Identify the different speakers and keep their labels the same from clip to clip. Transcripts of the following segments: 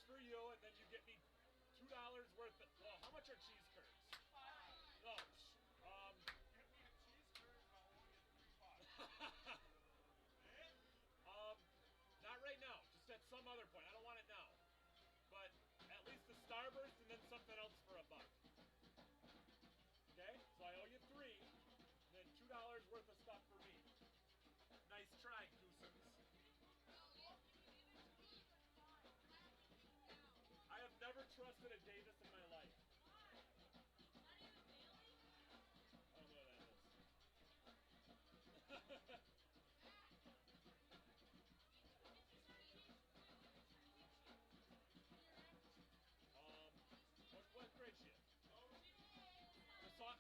Speaker 1: $2 for you, and then you get me $2 worth of, well, how much are cheese curds? No,
Speaker 2: Get me a cheese curd and I'll only get $3.
Speaker 1: Not right now, just at some other point. I don't want it now. But at least the Starburst and then something else for $1. Okay, so I owe you 3, and then $2 worth of stuff for me. Nice try, Goosens. I have never trusted a Davis in my life. I don't know what that is. what grade she is?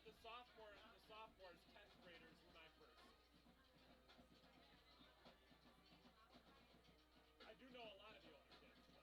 Speaker 1: The sophomores, 10th graders were my first. I do know a lot of the older kids, but.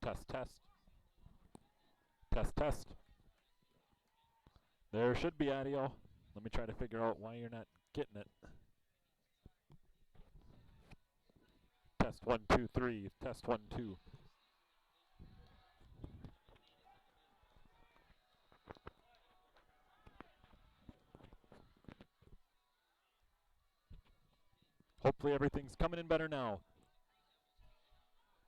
Speaker 3: Test, test. Test, test. There should be audio. Let me try to figure out why you're not getting it. Test 1, 2, 3. Test 1, 2. Hopefully everything's coming in better now.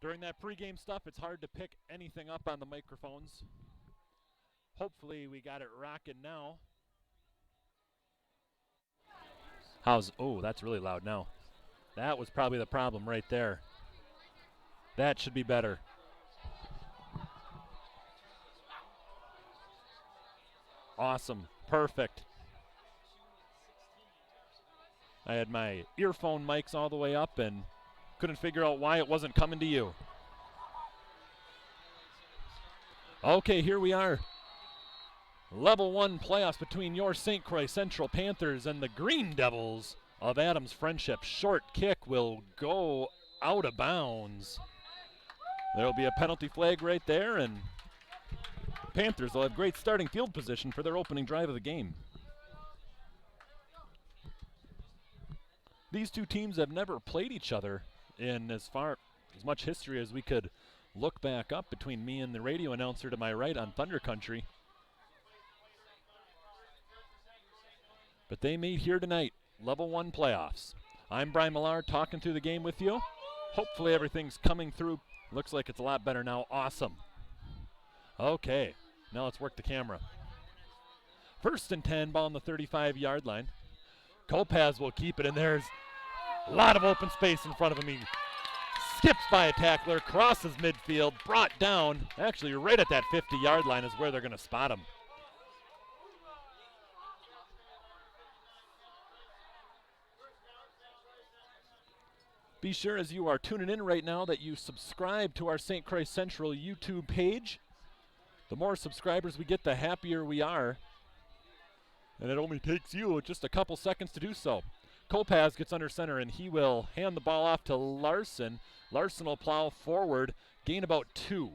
Speaker 3: During that pregame stuff, it's hard to pick anything up on the microphones. Hopefully we got it rocking now. Oh, that's really loud now. That was probably the problem right there. That should be better. Awesome, perfect. I had my earphone mics all the way up and couldn't figure out why it wasn't coming to you. Okay, here we are. Level 1 playoffs between your St. Croix Central Panthers and the Green Devils of Adams Friendship. Short kick will go out of bounds. There'll be a penalty flag right there, and Panthers will have great starting field position for their opening drive of the game. These two teams have never played each other in as much history as we could look back up between me and the radio announcer to my right on Thunder Country. But they meet here tonight, Level 1 playoffs. I'm Brian Millar talking through the game with you. Hopefully everything's coming through. Looks like it's a lot better now. Awesome. Okay, now let's work the camera. 1st and 10, ball on the 35-yard line. Kopaz will keep it, and there's a lot of open space in front of him. He skips by a tackler, crosses midfield, brought down. Actually, right at that 50-yard line is where they're going to spot him. Be sure as you are tuning in right now that you subscribe to our St. Croix Central YouTube page. The more subscribers we get, the happier we are. And it only takes you just a couple seconds to do so. Kopaz gets under center, and he will hand the ball off to Larson. Larson will plow forward, gain about 2.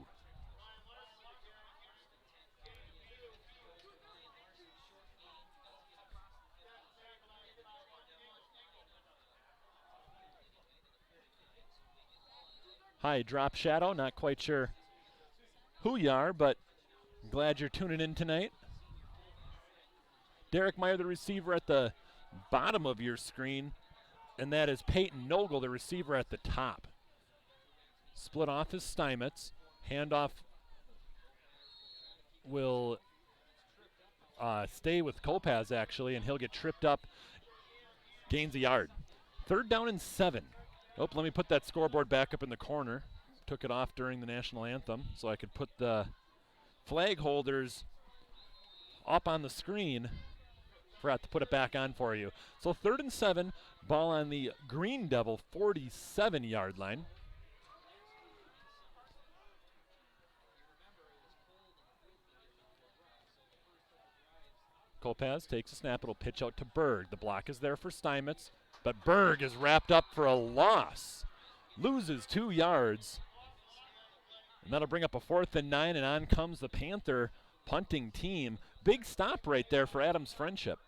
Speaker 3: Hi, Drop Shadow. Not quite sure who you are, but glad you're tuning in tonight. Derek Meyer, the receiver, at the bottom of your screen, and that is Peyton Nogel, the receiver, at the top. Split off is Steinmetz. Handoff will stay with Kopaz, actually, and he'll get tripped up. Gains a yard. 3rd down and 7. Oh, let me put that scoreboard back up in the corner. Took it off during the national anthem, so I could put the flag holders up on the screen. Forgot to put it back on for you. So 3rd and 7, ball on the Green Devil 47-yard line. Kopaz takes a snap. It'll pitch out to Berg. The block is there for Steinmetz, but Berg is wrapped up for a loss. Loses 2 yards. And that'll bring up a 4th and 9, and on comes the Panther punting team. Big stop right there for Adams Friendship.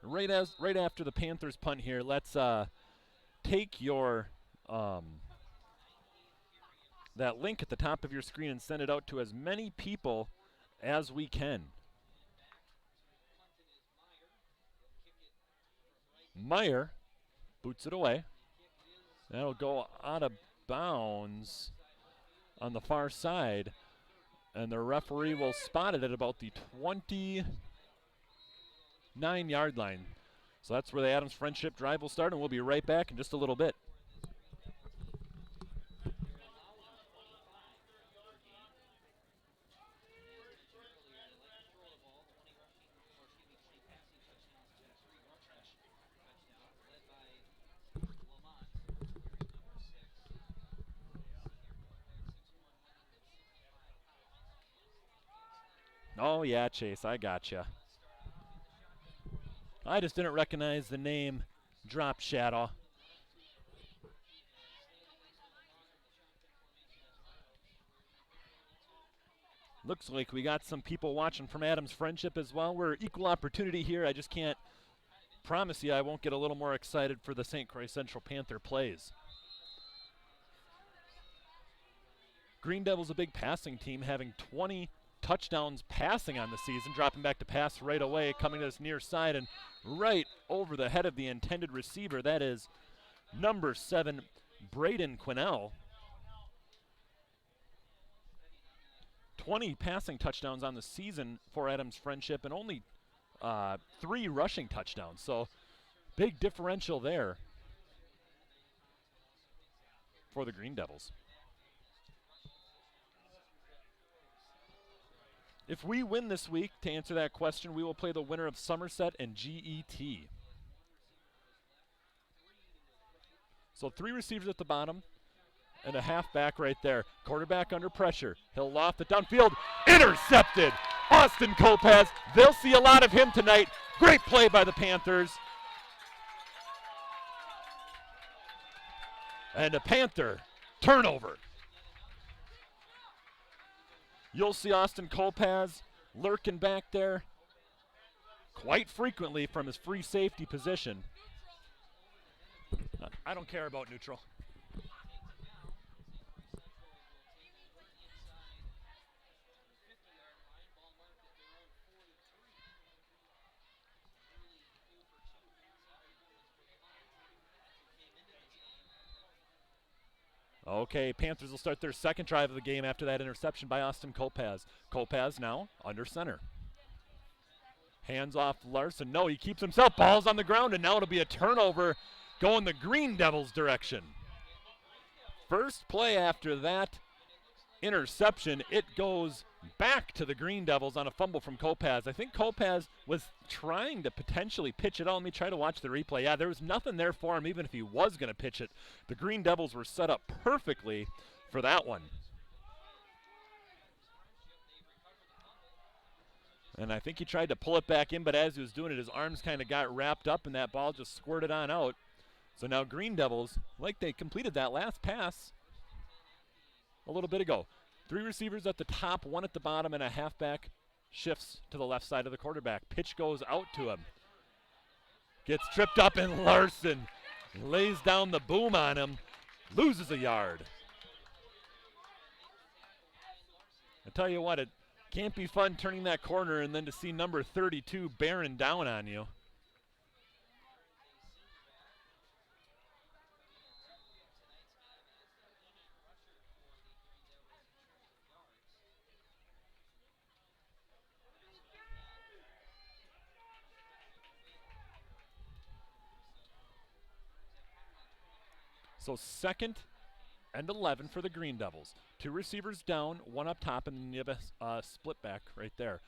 Speaker 3: Right after the Panthers punt here, let's take your that link at the top of your screen and send it out to as many people as we can. Meyer boots it away. That'll go out of bounds on the far side, and the referee will spot it at about the 29-yard line. So that's where the Adams Friendship drive will start, and we'll be right back in just a little bit. Oh, yeah, Chase, I gotcha. I just didn't recognize the name Drop Shadow. Looks like we got some people watching from Adams Friendship as well. We're equal opportunity here. I just can't promise you I won't get a little more excited for the St. Croix Central Panther plays. Green Devils a big passing team, having 20 touchdowns passing on the season, dropping back to pass right away, coming to this near side and right over the head of the intended receiver. That is number 7, Braden Quinnell. 20 passing touchdowns on the season for Adams Friendship and only 3 rushing touchdowns. So big differential there for the Green Devils. If we win this week, to answer that question, we will play the winner of Somerset and GET. So 3 receivers at the bottom and a halfback right there. Quarterback under pressure. He'll loft it downfield. Intercepted! Austin Kopaz. They'll see a lot of him tonight. Great play by the Panthers. And a Panther turnover. You'll see Austin Kopaz lurking back there quite frequently from his free safety position. I don't care about neutral. Okay, Panthers will start their second drive of the game after that interception by Austin Kopaz. Kopaz now under center. Hands off Larson. No, he keeps himself. Ball's on the ground, and now it'll be a turnover going the Green Devils' direction. First play after that interception, it goes back to the Green Devils on a fumble from Kopaz. I think Kopaz was trying to potentially pitch it out. Let me try to watch the replay. Yeah, there was nothing there for him, even if he was going to pitch it. The Green Devils were set up perfectly for that one. And I think he tried to pull it back in, but as he was doing it, his arms kind of got wrapped up, and that ball just squirted on out. So now Green Devils, like they completed that last pass a little bit ago. 3 receivers at the top, 1 at the bottom, and a halfback shifts to the left side of the quarterback. Pitch goes out to him. Gets tripped up, and Larson lays down the boom on him, loses a yard. I tell you what, it can't be fun turning that corner and then to see number 32 bearing down on you. So 2nd and 11 for the Green Devils. 2 receivers down, 1 up top, and then you have a split back right there.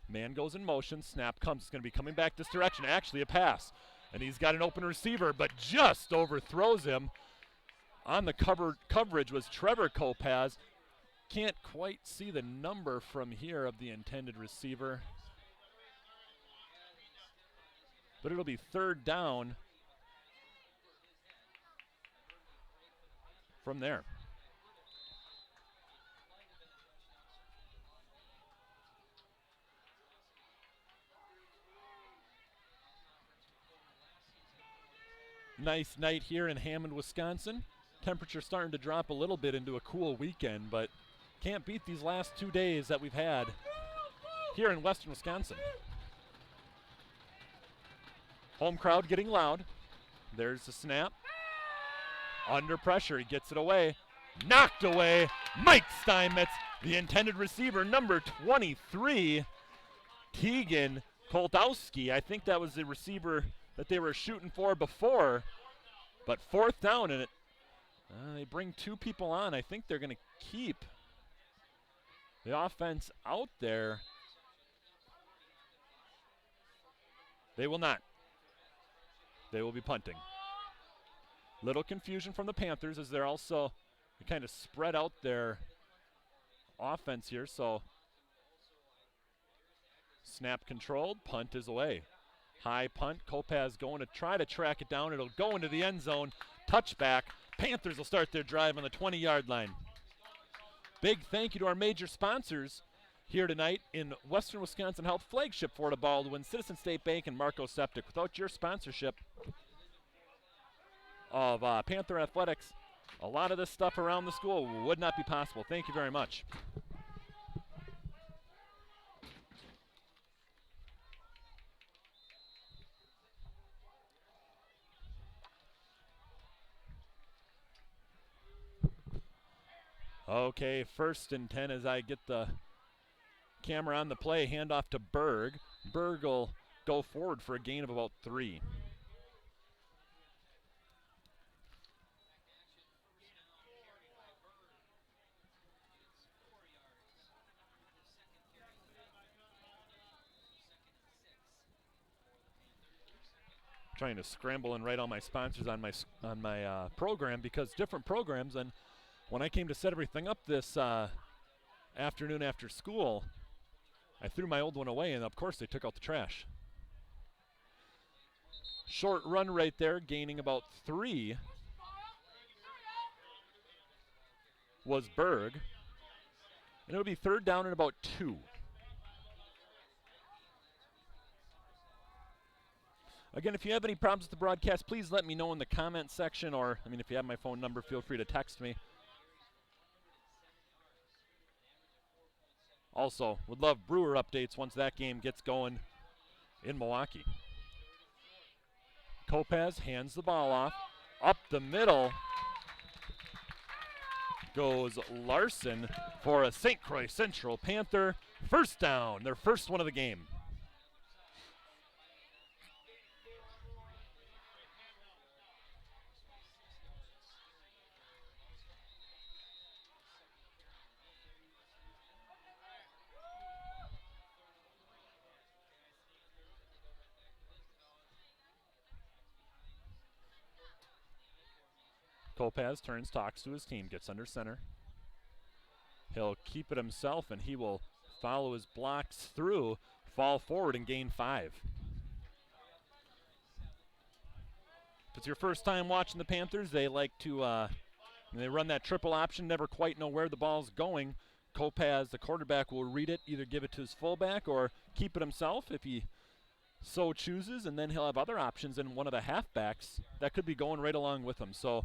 Speaker 3: Man goes in motion, snap comes. It's going to be coming back this direction. Actually a pass. And he's got an open receiver, but just overthrows him. On the coverage was Trevor Kopaz. Can't quite see the number from here of the intended receiver. But it'll be 3rd down from there. Nice night here in Hammond, Wisconsin. Temperature starting to drop a little bit into a cool weekend, but can't beat these last 2 days that we've had here in western Wisconsin. Home crowd getting loud. There's the snap. Under pressure, he gets it away. Knocked away. Mike Steinmetz, the intended receiver, number 23, Tegan Koltowski. I think that was the receiver that they were shooting for before. But 4th down, and they bring 2 people on. I think they're going to keep the offense out there. They will not. They will be punting. Little confusion from the Panthers as they're also kind of spread out their offense here. So snap controlled, punt is away. High punt, Kopaz going to try to track it down. It'll go into the end zone, touchback. Panthers will start their drive on the 20-yard line. Big thank you to our major sponsors here tonight in Western Wisconsin Health flagship Florida Baldwin, Citizen State Bank, and Marco Septic. Without your sponsorship of Panther Athletics, a lot of this stuff around the school would not be possible. Thank you very much. Okay, 1st and 10 as I get the camera on the play. Handoff to Berg. Berg will go forward for a gain of about 3. Trying to scramble and write all my sponsors on my program, because different programs, and when I came to set everything up this afternoon after school, I threw my old one away, and of course they took out the trash. Short run right there, gaining about 3 was Berg, and it'll be 3rd down and about 2. Again, if you have any problems with the broadcast, please let me know in the comment section, or, if you have my phone number, feel free to text me. Also, would love Brewer updates once that game gets going in Milwaukee. Kopaz hands the ball off. Up the middle goes Larson for a St. Croix Central Panther first down, their first one of the game. Kopaz turns, talks to his team, gets under center. He'll keep it himself, and he will follow his blocks through, fall forward, and gain 5. If it's your first time watching the Panthers, they like to, they run that triple option, never quite know where the ball's going. Kopaz, the quarterback, will read it, either give it to his fullback or keep it himself if he so chooses, and then he'll have other options in one of the halfbacks that could be going right along with him. So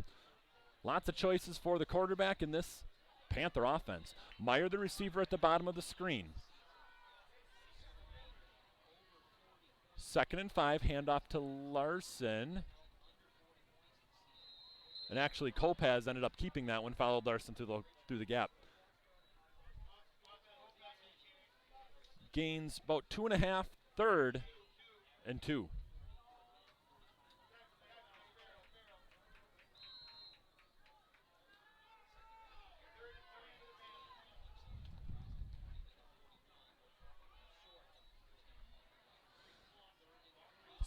Speaker 3: lots of choices for the quarterback in this Panther offense. Meyer, the receiver, at the bottom of the screen. 2nd and 5, handoff to Larson. And actually, Kopaz ended up keeping that one, followed Larson through the gap. Gains about 2.5, 3rd and 2.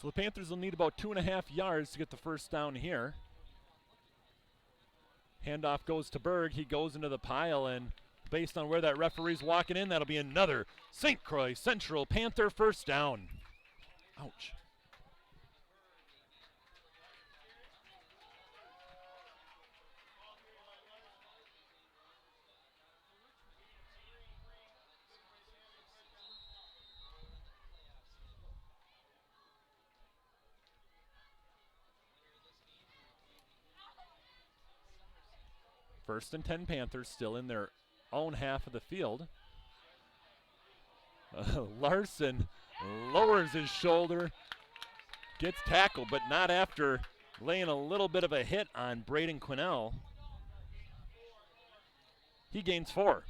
Speaker 3: So the Panthers will need about 2.5 yards to get the first down here. Handoff goes to Berg. He goes into the pile, and based on where that referee's walking in, that'll be another St. Croix Central Panther first down. Ouch. First and 10 Panthers, still in their own half of the field. Larson lowers his shoulder, gets tackled, but not after laying a little bit of a hit on Braden Quinnell. He gains 4.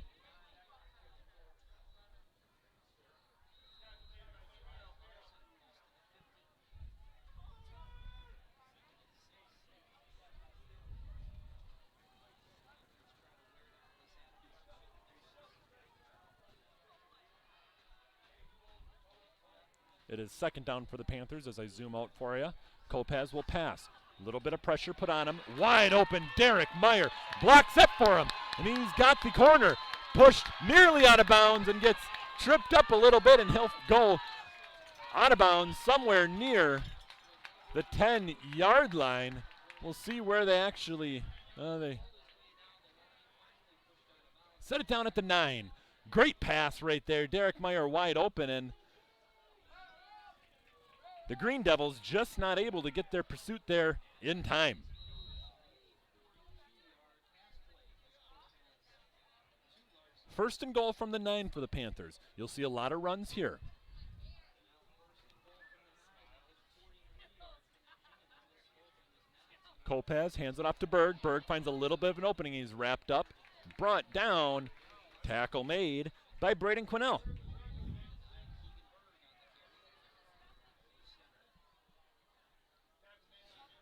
Speaker 3: It is 2nd down for the Panthers as I zoom out for you. Kopaz will pass. A little bit of pressure put on him. Wide open, Derek Meyer blocks up for him. And he's got the corner pushed nearly out of bounds and gets tripped up a little bit, and he'll go out of bounds somewhere near the 10-yard line. We'll see where they actually, they set it down at the 9. Great pass right there. Derek Meyer wide open, and the Green Devils just not able to get their pursuit there in time. First and goal from the 9 for the Panthers. You'll see a lot of runs here. Kopaz hands it off to Berg. Berg finds a little bit of an opening. He's wrapped up, brought down. Tackle made by Braden Quinnell.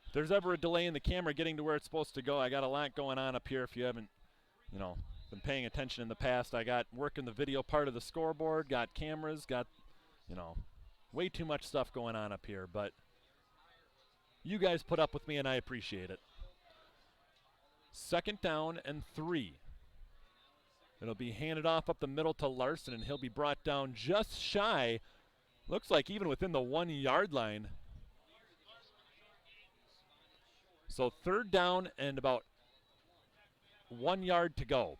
Speaker 3: If there's ever a delay in the camera getting to where it's supposed to go, I got a lot going on up here. If you haven't, been paying attention in the past, I got working the video part of the scoreboard, got cameras, got, way too much stuff going on up here. But you guys put up with me, and I appreciate it. 2nd down and 3. It'll be handed off up the middle to Larson, and he'll be brought down just shy. Looks like even within the 1-yard line. So 3rd down and about 1 yard to go.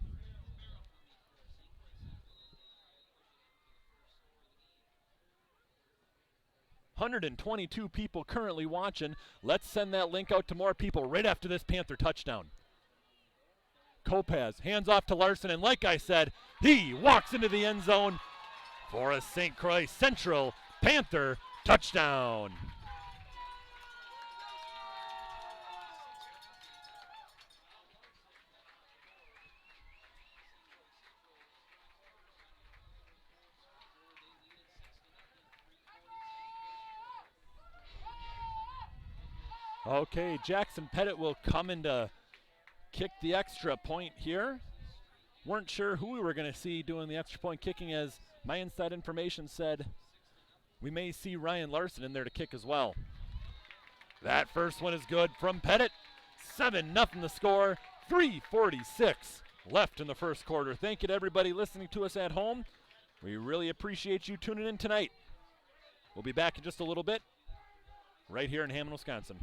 Speaker 3: $122 people currently watching. Let's send that link out to more people right after this Panther touchdown. Kopaz hands off to Larson, and like I said, he walks into the end zone for a St. Croix Central Panther touchdown. Okay, Jackson Pettit will come in to kick the extra point here. Weren't sure who we were going to see doing the extra point kicking, as my inside information said we may see Ryan Larson in there to kick as well. That first one is good from Pettit. 7-0 the score. 3:46 left in the first quarter. Thank you to everybody listening to us at home. We really appreciate you tuning in tonight. We'll be back in just a little bit right here in Hammond, Wisconsin.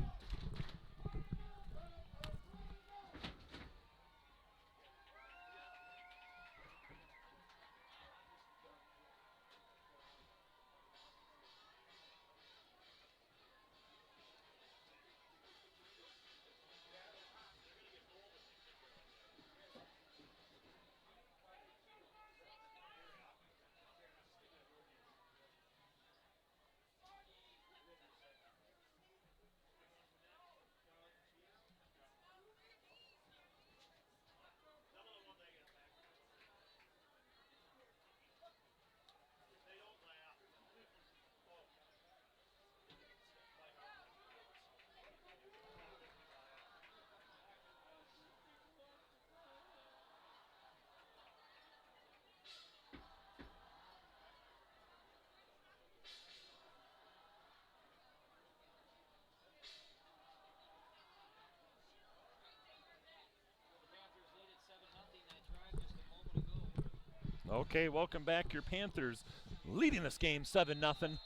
Speaker 3: Okay, welcome back. Your Panthers leading this game 7-0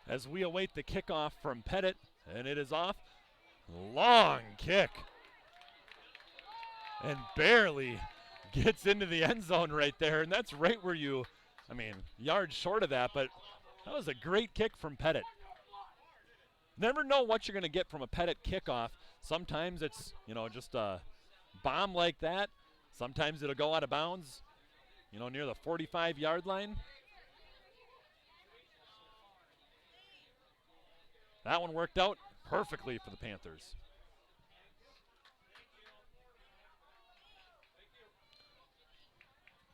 Speaker 3: as we await the kickoff from Pettit, and it is off. Long kick. And barely gets into the end zone right there, and that's right where yards short of that, but that was a great kick from Pettit. Never know what you're going to get from a Pettit kickoff. Sometimes it's, just a bomb like that. Sometimes it'll go out of bounds, near the 45-yard line. That one worked out perfectly for the Panthers.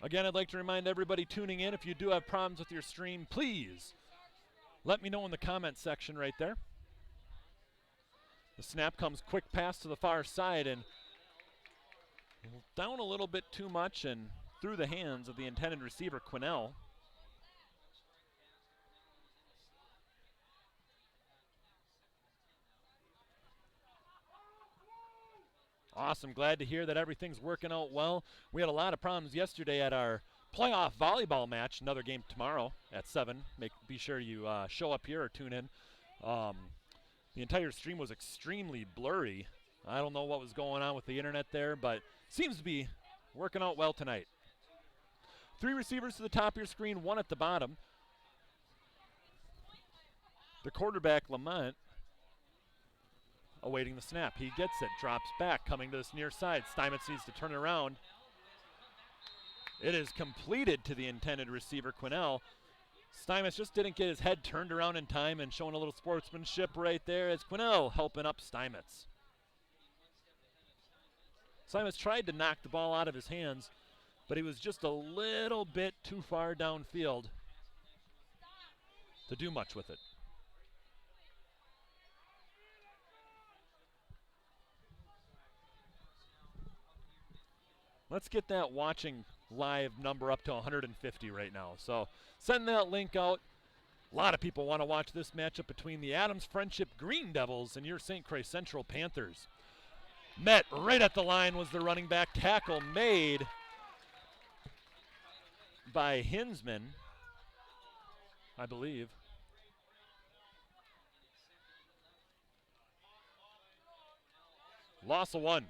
Speaker 3: Again, I'd like to remind everybody tuning in, if you do have problems with your stream, please let me know in the comments section right there. The snap comes, quick pass to the far side, and down a little bit too much and through the hands of the intended receiver, Quinnell. Awesome. Glad to hear that everything's working out well. We had a lot of problems yesterday at our playoff volleyball match. Another game tomorrow at 7. Be sure you show up here or tune in. The entire stream was extremely blurry. I don't know what was going on with the internet there, but seems to be working out well tonight. 3 receivers to the top of your screen, 1 at the bottom. The quarterback, Lamont, awaiting the snap. He gets it, drops back, coming to this near side. Steinmetz needs to turn it around. It is completed to the intended receiver, Quinnell. Steinmetz just didn't get his head turned around in time, and showing a little sportsmanship right there as Quinnell helping up Steinmetz. Steinmetz tried to knock the ball out of his hands, but he was just a little bit too far downfield to do much with it. Let's get that watching live number up to 150 right now. So send that link out. A lot of people want to watch this matchup between the Adams Friendship Green Devils and your St. Croix Central Panthers. Met right at the line was the running back. Tackle made by Hinsman, I believe. Loss of 1.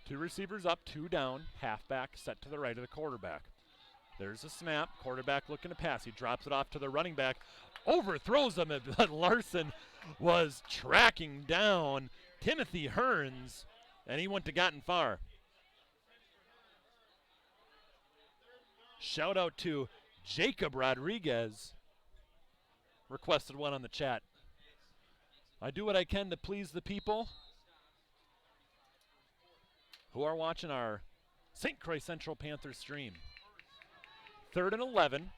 Speaker 3: Two receivers up, 2 down, halfback set to the right of the quarterback. There's a snap, quarterback looking to pass. He drops it off to the running back, overthrows him, but Larson was tracking down Timothy Hearns, and he went to gotten far. Shout out to Jacob Rodriguez, requested one on the chat. I do what I can to please the people who are watching our St. Croix Central Panthers stream. 3rd and 11.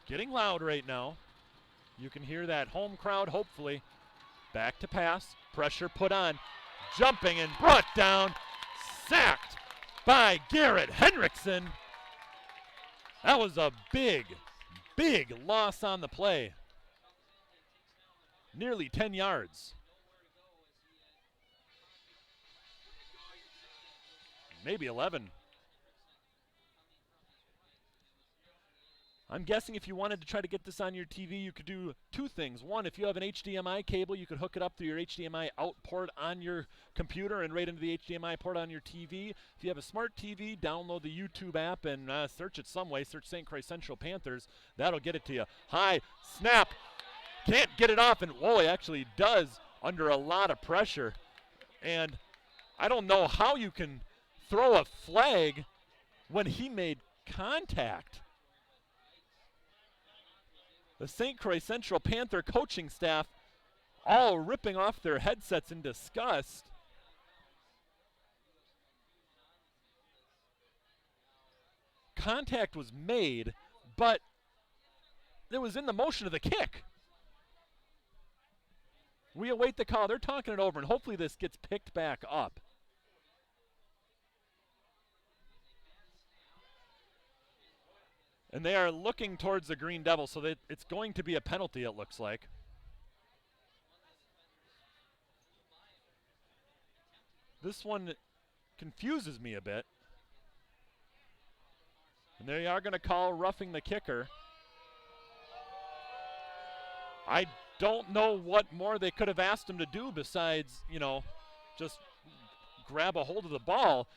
Speaker 3: Getting loud right now. You can hear that home crowd, hopefully. Back to pass, pressure put on, jumping and brought down, sacked by Garrett Henriksen. That was a big, big loss on the play. Nearly 10 yards. Maybe 11. I'm guessing if you wanted to try to get this on your TV, you could do 2 things. One, if you have an HDMI cable, you could hook it up through your HDMI out port on your computer and right into the HDMI port on your TV. If you have a smart TV, download the YouTube app and search it some way. Search St. Croix Central Panthers. That'll get it to you. High, snap. Can't get it off, and whoa, he actually does under a lot of pressure. And I don't know how you can throw a flag when he made contact. The St. Croix Central Panther coaching staff all ripping off their headsets in disgust. Contact was made, but it was in the motion of the kick. We await the call. They're talking it over, and hopefully this gets picked back up. And they are looking towards the Green Devils, so that it's going to be a penalty, it looks like. This one confuses me a bit. And they are going to call roughing the kicker. I don't know what more they could have asked him to do besides, you know, just grab a hold of the ball.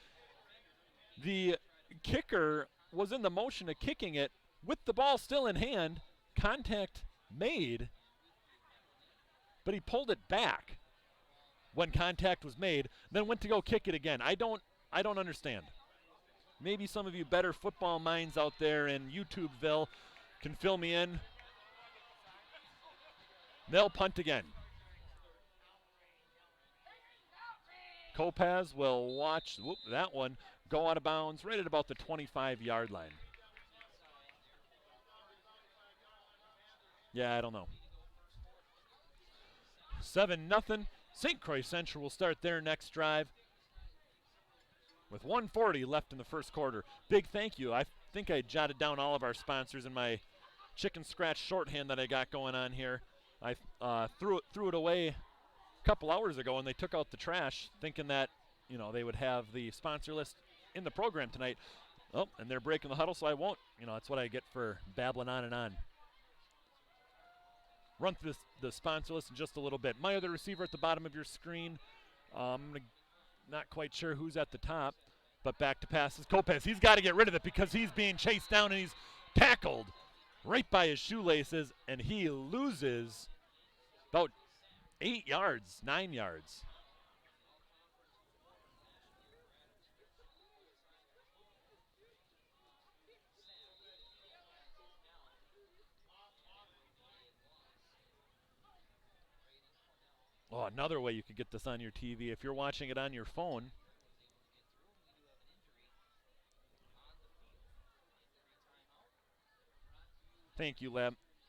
Speaker 3: The kicker was in the motion of kicking it with the ball still in hand, contact made, but he pulled it back when contact was made, then went to go kick it again. I don't understand. Maybe some of you better football minds out there in YouTubeville can fill me in. They'll punt again. Kopaz will watch that one go out of bounds right at about the 25-yard line. Yeah, I don't know. 7-0. St. Croix Central will start their next drive with 1:40 left in the first quarter. Big thank you. I think I jotted down all of our sponsors in my chicken scratch shorthand that I got going on here. I threw it away a couple hours ago, and they took out the trash thinking that, you know, they would have the sponsor list in the program tonight. Oh, and they're breaking the huddle, so I won't. You know, that's what I get for babbling on and on. Run through the sponsor list in just a little bit. My other receiver at the bottom of your screen. Not quite sure who's at the top, but back to passes. Kopez, he's got to get rid of it because he's being chased down and he's tackled right by his shoelaces, and he loses about 8 yards, 9 yards. Oh, another way you could get this on your TV if you're watching it on your phone. Thank you,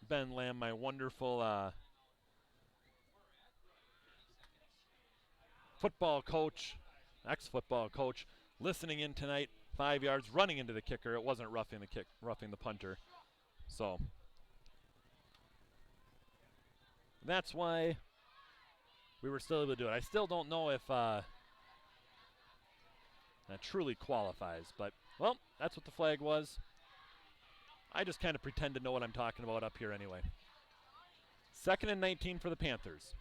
Speaker 3: Ben Lamb, my wonderful football coach, ex-football coach, listening in tonight. 5 yards, running into the kicker. It wasn't roughing the punter. So that's why we were still able to do it. I still don't know if that truly qualifies, but, well, that's what the flag was. I just kind of pretend to know what I'm talking about up here anyway. 2nd and 19 for the Panthers.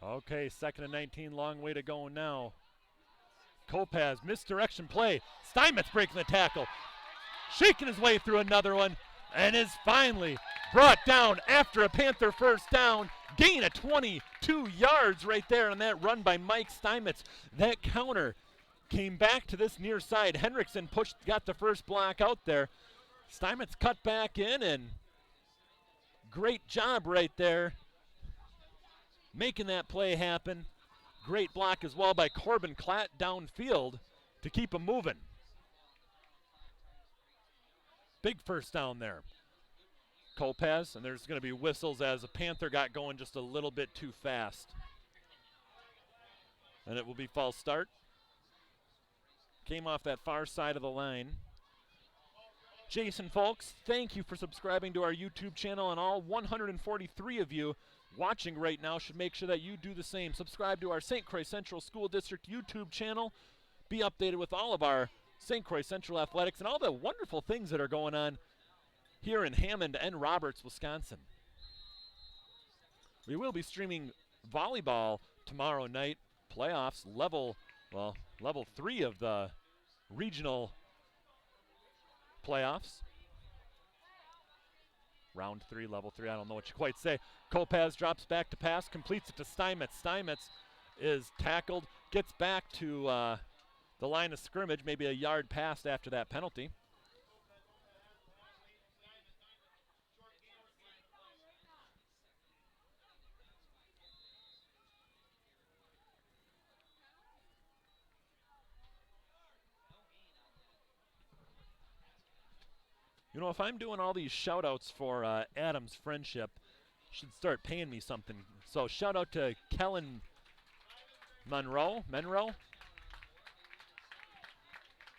Speaker 3: Okay, 2nd and 19, long way to go now. Kopez, misdirection play. Steinmetz breaking the tackle. Shaking his way through another one and is finally brought down after a Panther first down. Gain of 22 yards right there on that run by Mike Steinmetz. That counter came back to this near side. Henriksen got the first block out there. Steinmetz cut back in, and great job right there making that play happen. Great block as well by Corbin Klatt downfield to keep him moving. Big first down there. Kopez, and there's going to be whistles as a Panther got going just a little bit too fast. And it will be false start. Came off that far side of the line. Jason Folks, thank you for subscribing to our YouTube channel, and all 143 of you watching right now should make sure that you do the same. Subscribe to our St. Croix Central School District YouTube channel. Be updated with all of our St. Croix Central athletics and all the wonderful things that are going on here in Hammond and Roberts, Wisconsin. We will be streaming volleyball tomorrow night. Playoffs, level 3 of the regional playoffs. Round 3, level 3, I don't know what you quite say. Kopez drops back to pass, completes it to Steinmetz. Steinmetz is tackled, gets back to the line of scrimmage, maybe a yard past after that penalty. You know, if I'm doing all these shout-outs for Adam's Friendship, should start paying me something. So shout out to Kellen Monroe.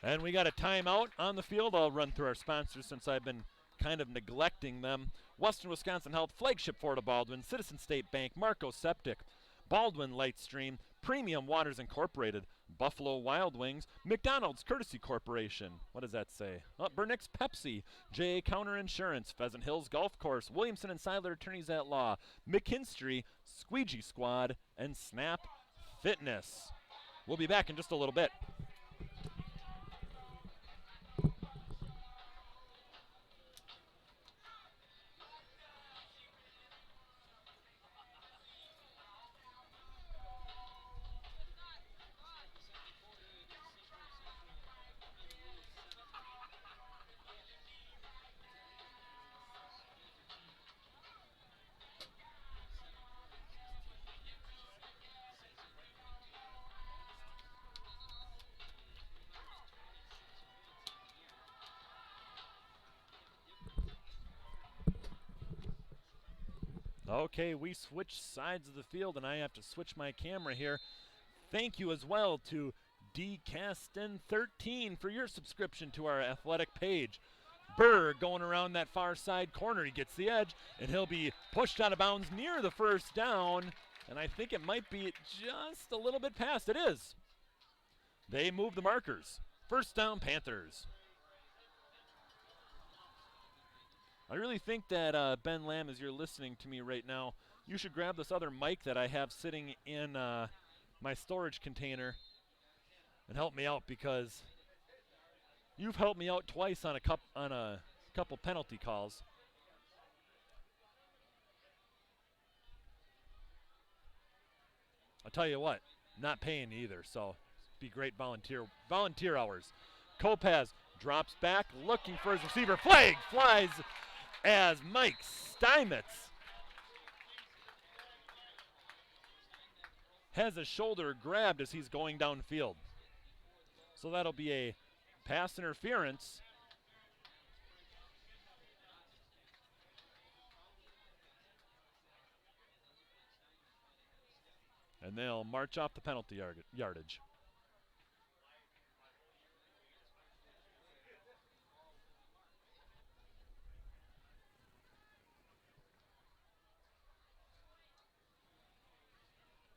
Speaker 3: And we got a timeout on the field. I'll run through our sponsors since I've been kind of neglecting them. Western Wisconsin Health, Flagship Ford of Baldwin, Citizen State Bank, Marco Septic, Baldwin Lightstream, Premium Waters Incorporated, Buffalo Wild Wings, McDonald's Courtesy Corporation. What does that say? Burnix Pepsi, JA Counter Insurance, Pheasant Hills Golf Course, Williamson and Seidler Attorneys at Law, McKinstry, Squeegee Squad, and Snap Fitness. We'll be back in just a little bit. Okay, we switch sides of the field, and I have to switch my camera here. Thank you as well to DCaston13 for your subscription to our athletic page. Berg going around that far side corner. He gets the edge, and he'll be pushed out of bounds near the first down, and I think it might be just a little bit past. It is. They move the markers. First down, Panthers. I really think that, Ben Lamb, as you're listening to me right now, you should grab this other mic that I have sitting in my storage container and help me out, because you've helped me out twice on a couple penalty calls. I'll tell you what, not paying either, so be great volunteer hours. Kopaz drops back, looking for his receiver. Flag flies as Mike Steinmetz has his shoulder grabbed as he's going downfield. So that'll be a pass interference. And they'll march off the penalty yardage.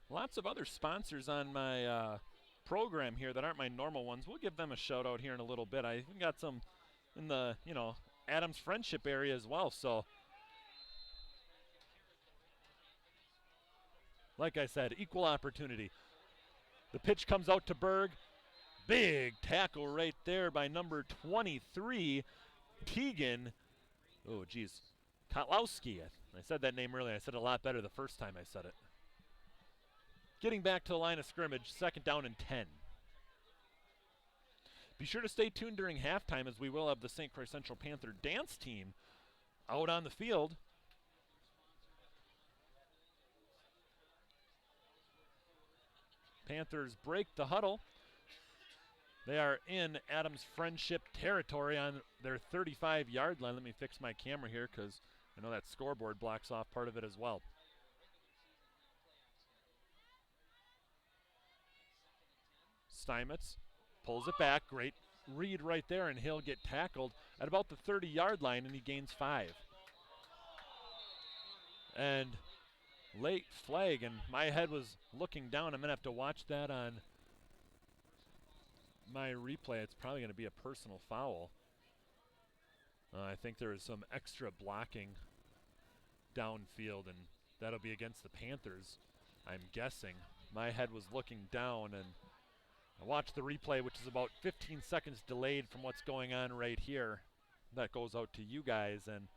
Speaker 3: Lots of other sponsors on my program here that aren't my normal ones. We'll give them a shout out here in a little bit. I even got some in the, Adams Friendship area as well. So, like I said, equal opportunity. The pitch comes out to Berg. Big tackle right there by number 23, Tegan. Oh, geez. Kotlowski. I said that name earlier. I said it a lot better the first time I said it. Getting back to the line of scrimmage, second down and 10. Be sure to stay tuned during halftime, as we will have the St. Croix Central Panther dance team out on the field. Panthers break the huddle. They are in Adams Friendship territory on their 35-yard line. Let me fix my camera here, because I know that scoreboard blocks off part of it as well. Steinmetz pulls it back. Great read right there, and he'll get tackled at about the 30-yard line, and he gains 5. And late flag, and my head was looking down. I'm going to have to watch that on my replay. It's probably going to be a personal foul. I think there is some extra blocking downfield, and that'll be against the Panthers, I'm guessing. My head was looking down, and I watched the replay, which is about 15 seconds delayed from what's going on right here. That goes out to you guys, and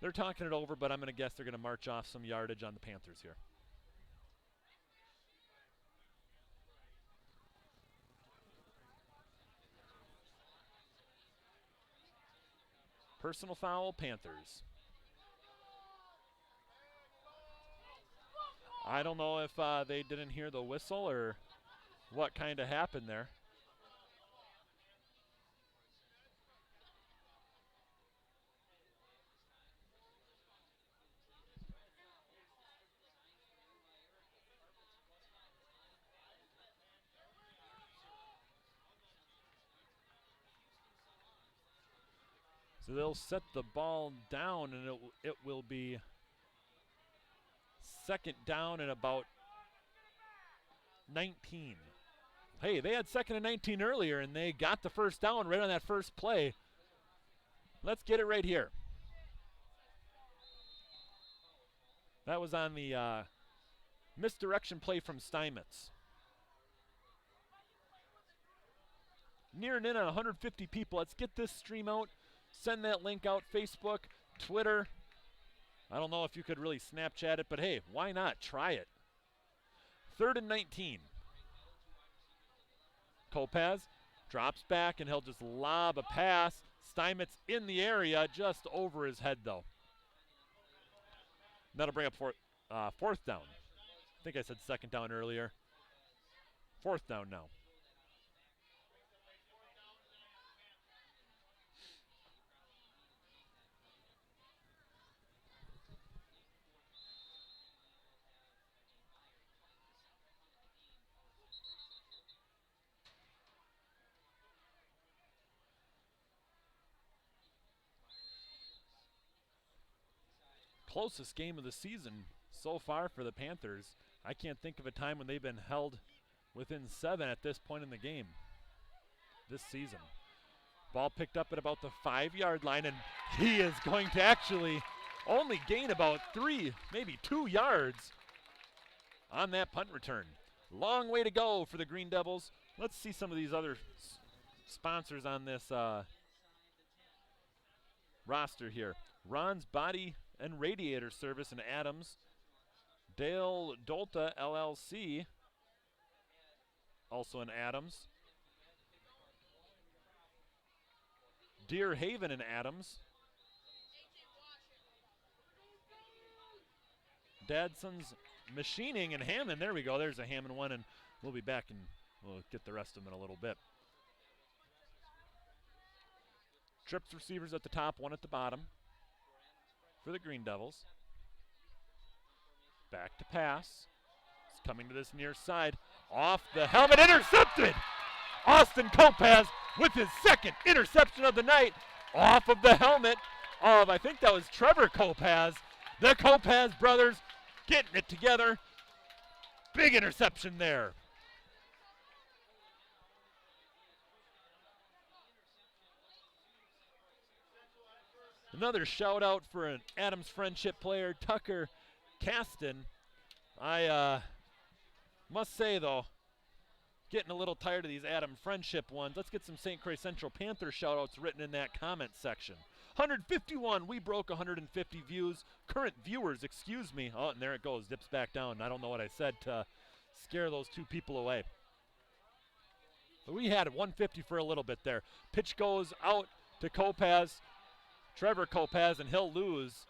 Speaker 3: they're talking it over, but I'm going to guess they're going to march off some yardage on the Panthers here. Personal foul, Panthers. I don't know if they didn't hear the whistle or what kind of happened there. So they'll set the ball down, and it will be second down and about 19. Hey, they had second and 19 earlier, and they got the first down right on that first play. Let's get it right here. That was on the misdirection play from Steinmetz. Nearing in on 150 people. Let's get this stream out. Send that link out, Facebook, Twitter. I don't know if you could really Snapchat it, but hey, why not? Try it. 3rd and 19. Kopaz drops back, and he'll just lob a pass. Steinmetz in the area, just over his head, though. That'll bring up fourth down. I think I said second down earlier. Fourth down now. closest game of the season so far for the Panthers. I can't think of a time when they've been held within 7 at this point in the game this season. Ball picked up at about the 5-yard line, and he is going to actually only gain about 3, maybe 2 yards on that punt return. Long way to go for the Green Devils. Let's see some of these other sponsors on this roster here. Ron's Body and Radiator Service in Adams. Dale Dolta LLC, also in Adams. Deer Haven in Adams. Dadson's Machining in Hammond. There we go. There's a Hammond one, and we'll be back and we'll get the rest of them in a little bit. Trips receivers at the top, one at the bottom for the Green Devils. Back to pass. It's coming to this near side. Off the helmet, intercepted! Austin Kopaz with his second interception of the night. Off of the helmet of, I think that was Trevor Kopaz. The Kopaz brothers getting it together. Big interception there. Another shout out for an Adams Friendship player, Tucker Caston. I must say though, getting a little tired of these Adams Friendship ones. Let's get some St. Croix Central Panther shout outs written in that comment section. 151, we broke 150 views. Current viewers, excuse me. Oh, and there it goes, dips back down. I don't know what I said to scare those 2 people away. But we had 150 for a little bit there. Pitch goes out to Kopaz, Trevor Kopaz, and he'll lose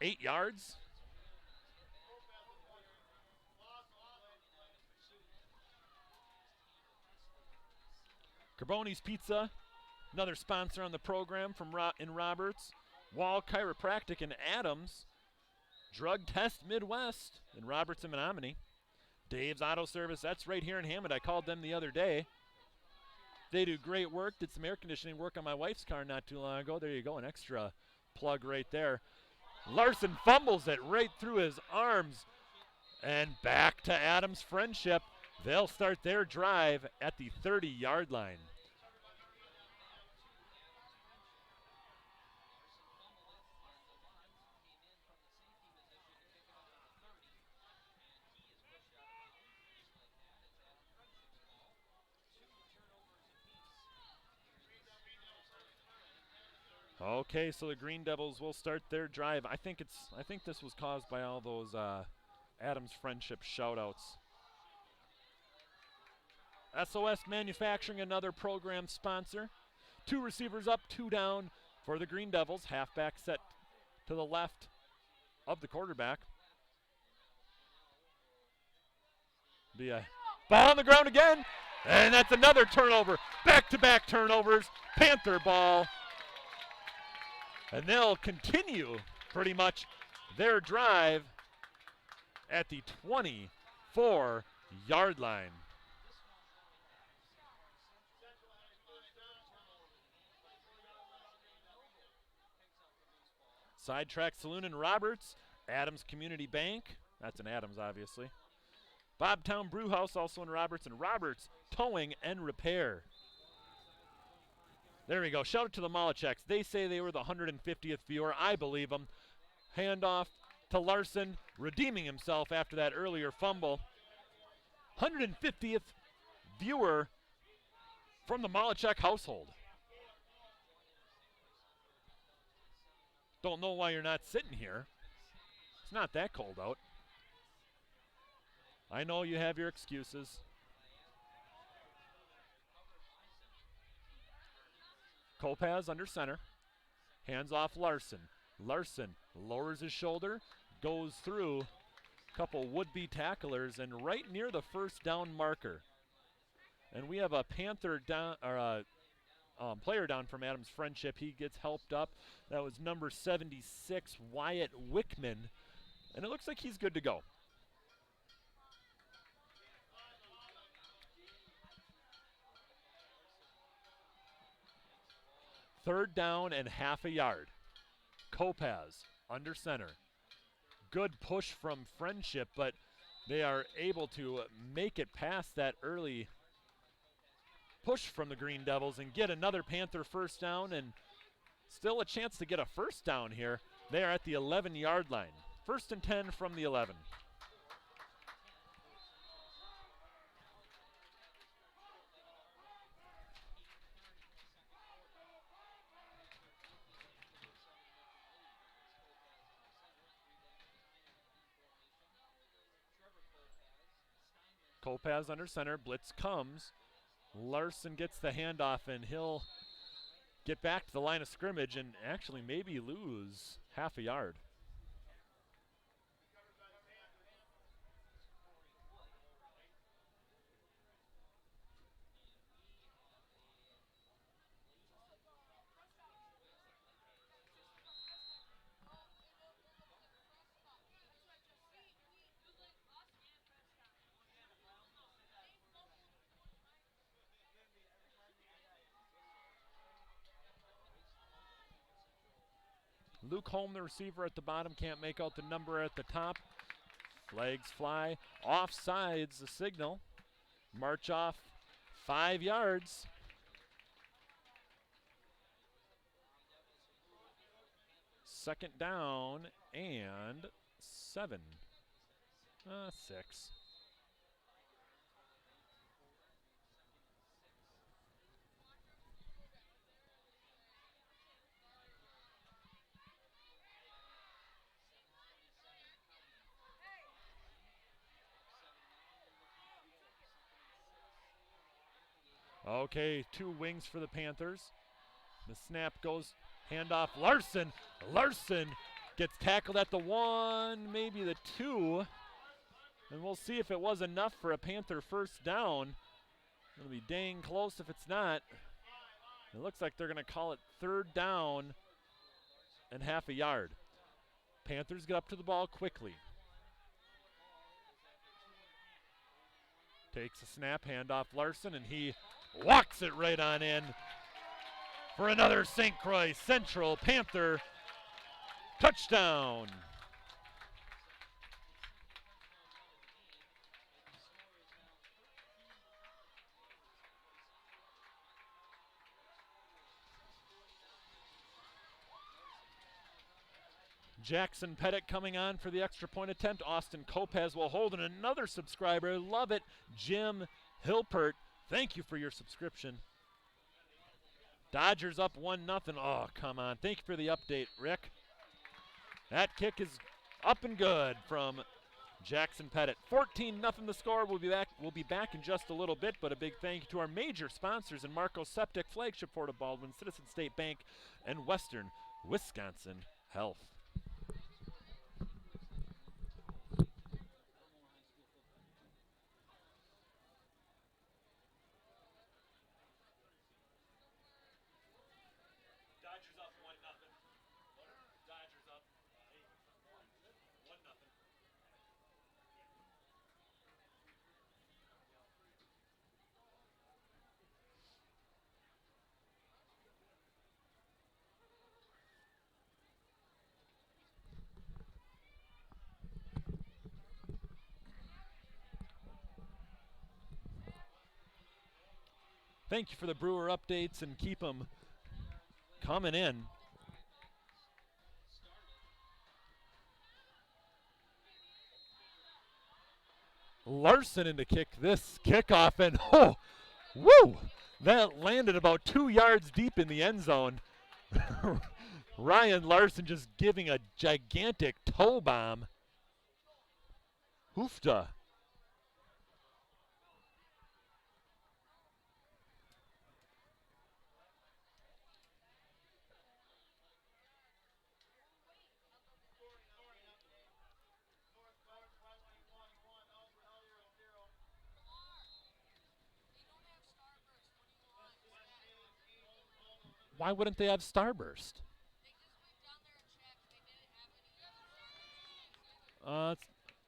Speaker 3: 8 yards. Carboni's Pizza, another sponsor on the program from in Roberts. Wall Chiropractic in Adams. Drug Test Midwest in Roberts and Menominee. Dave's Auto Service, that's right here in Hammond. I called them the other day. They do great work. Did some air conditioning work on my wife's car not too long ago. There you go, an extra plug right there. Larson fumbles it right through his arms. And back to Adams Friendship. They'll start their drive at the 30-yard line. Okay, so the Green Devils will start their drive. I think this was caused by all those Adams Friendship shout-outs. SOS Manufacturing, another program sponsor. 2 receivers up, 2 down for the Green Devils. Halfback set to the left of the quarterback. Be a ball on the ground again, and that's another turnover. Back-to-back turnovers, Panther ball. And they'll continue pretty much their drive at the 24-yard line. Sidetrack Saloon in Roberts, Adams Community Bank, that's in Adams obviously. Bobtown Brew House also in Roberts, and Roberts Towing and Repair. There we go. Shout out to the Malacheks. They say they were the 150th viewer. I believe them. Handoff to Larson, redeeming himself after that earlier fumble. 150th viewer from the Malachek household. Don't know why you're not sitting here. It's not that cold out. I know you have your excuses. Kopaz under center. Hands off Larson. Larson lowers his shoulder, goes through a couple would-be tacklers, and right near the first down marker. And we have a Panther down, or a player down from Adams Friendship. He gets helped up. That was number 76, Wyatt Wickman. And it looks like he's good to go. Third down and half a yard. Kopaz under center. Good push from Friendship, but they are able to make it past that early push from the Green Devils and get another Panther first down, and still a chance to get a first down here. They are at the 11-yard line. 1st and 10 from the 11. Kopaz under center, blitz comes. Larson gets the handoff, and he'll get back to the line of scrimmage and actually maybe lose half a yard. Luke Holm, the receiver at the bottom, can't make out the number at the top. Flags fly. Offsides, the signal. March off 5 yards. Second down and 7. 6. Okay, 2 wings for the Panthers. The snap goes, handoff, Larson. Larson gets tackled at the 1, maybe the 2. And we'll see if it was enough for a Panther first down. It'll be dang close if it's not. It looks like they're going to call it 3rd down and half a yard. Panthers get up to the ball quickly. Takes a snap, handoff Larson, and he walks it right on in for another St. Croix Central Panther touchdown. Jackson Pettit coming on for the extra point attempt. Austin Kopaz will hold, and another subscriber. Love it. Jim Hilpert, thank you for your subscription. Dodgers up 1-0. Oh, come on. Thank you for the update, Rick. That kick is up and good from Jackson Pettit. 14-0 the score. We'll be back in just a little bit, but a big thank you to our major sponsors in Marco Septic, Flagship Fort of Baldwin, Citizen State Bank, and Western Wisconsin Health. Dodgers up 1-0. Dodgers up 1-0. Thank you for the Brewer updates, and keep them coming in. Larson in to kick this kickoff, and oh, woo! That landed about 2 yards deep in the end zone. Ryan Larson just giving a gigantic toe bomb. Hoofda. Why wouldn't they have Starburst? Well,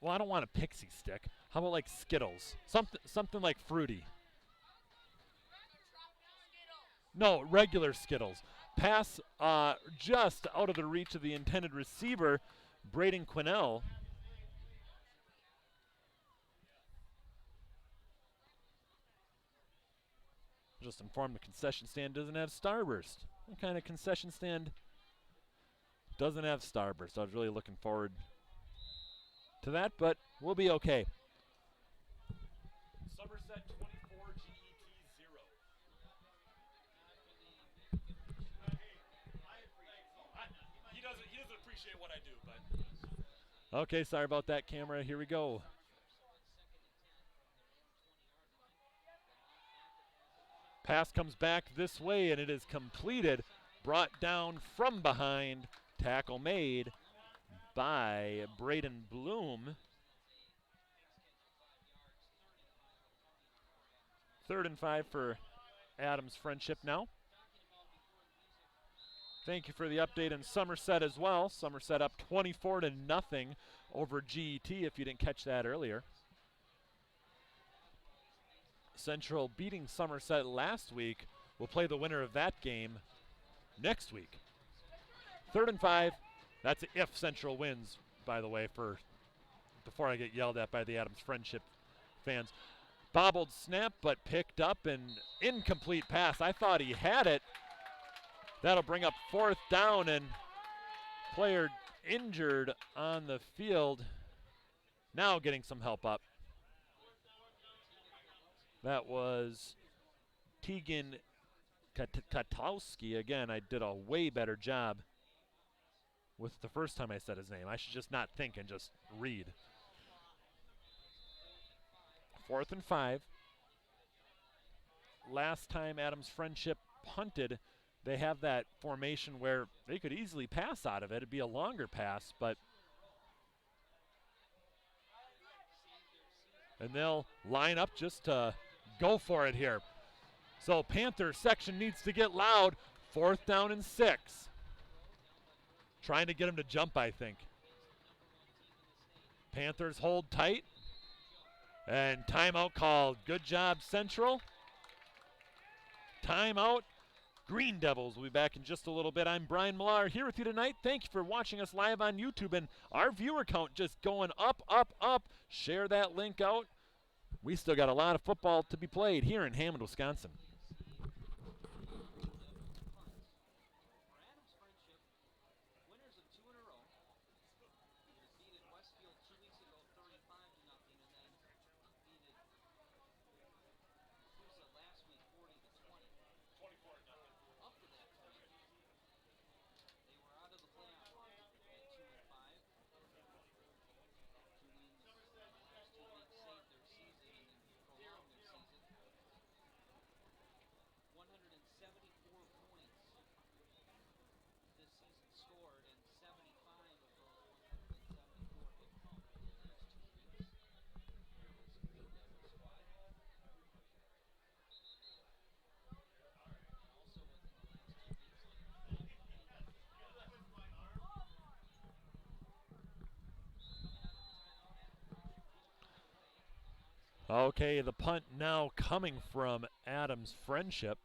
Speaker 3: I don't want a pixie stick. How about like Skittles? Something like fruity. No, regular Skittles. pass just out of the reach of the intended receiver, Braden Quinnell. Just informed the concession stand doesn't have Starburst. What kind of concession stand doesn't have Starburst? I was really looking forward to that, but we'll be okay.
Speaker 1: Somerset 24, GET 0. He doesn't appreciate what I do, but
Speaker 3: Okay, sorry about that, camera. Here we go. Pass comes back this way, and it is completed. Brought down from behind. Tackle made by Braden Bloom. 3rd and 5 for Adams Friendship now. Thank you for the update in Somerset as well. Somerset up 24-0 over GET, if you didn't catch that earlier. Central beating Somerset last week. We'll play the winner of that game next week. 3rd and 5. That's if Central wins, by the way, before I get yelled at by the Adams Friendship fans. Bobbled snap, but picked up an incomplete pass. I thought he had it. That'll bring up 4th down, and player injured on the field. Now getting some help up. That was Tegan Katowski. Again, I did a way better job with the first time I said his name. I should just not think and just read. 4th and 5. Last time Adams Friendship punted, they have that formation where they could easily pass out of it. It'd be a longer pass, and they'll line up just to go for it here. So Panther section needs to get loud. 4th down and 6. Trying to get him to jump, I think. Panthers hold tight. And timeout called. Good job, Central. Timeout. Green Devils will be back in just a little bit. I'm Brian Millar here with you tonight. Thank you for watching us live on YouTube. And our viewer count just going up, up, up. Share that link out. We still got a lot of football to be played here in Hammond, Wisconsin. Okay, the punt now coming from Adams Friendship.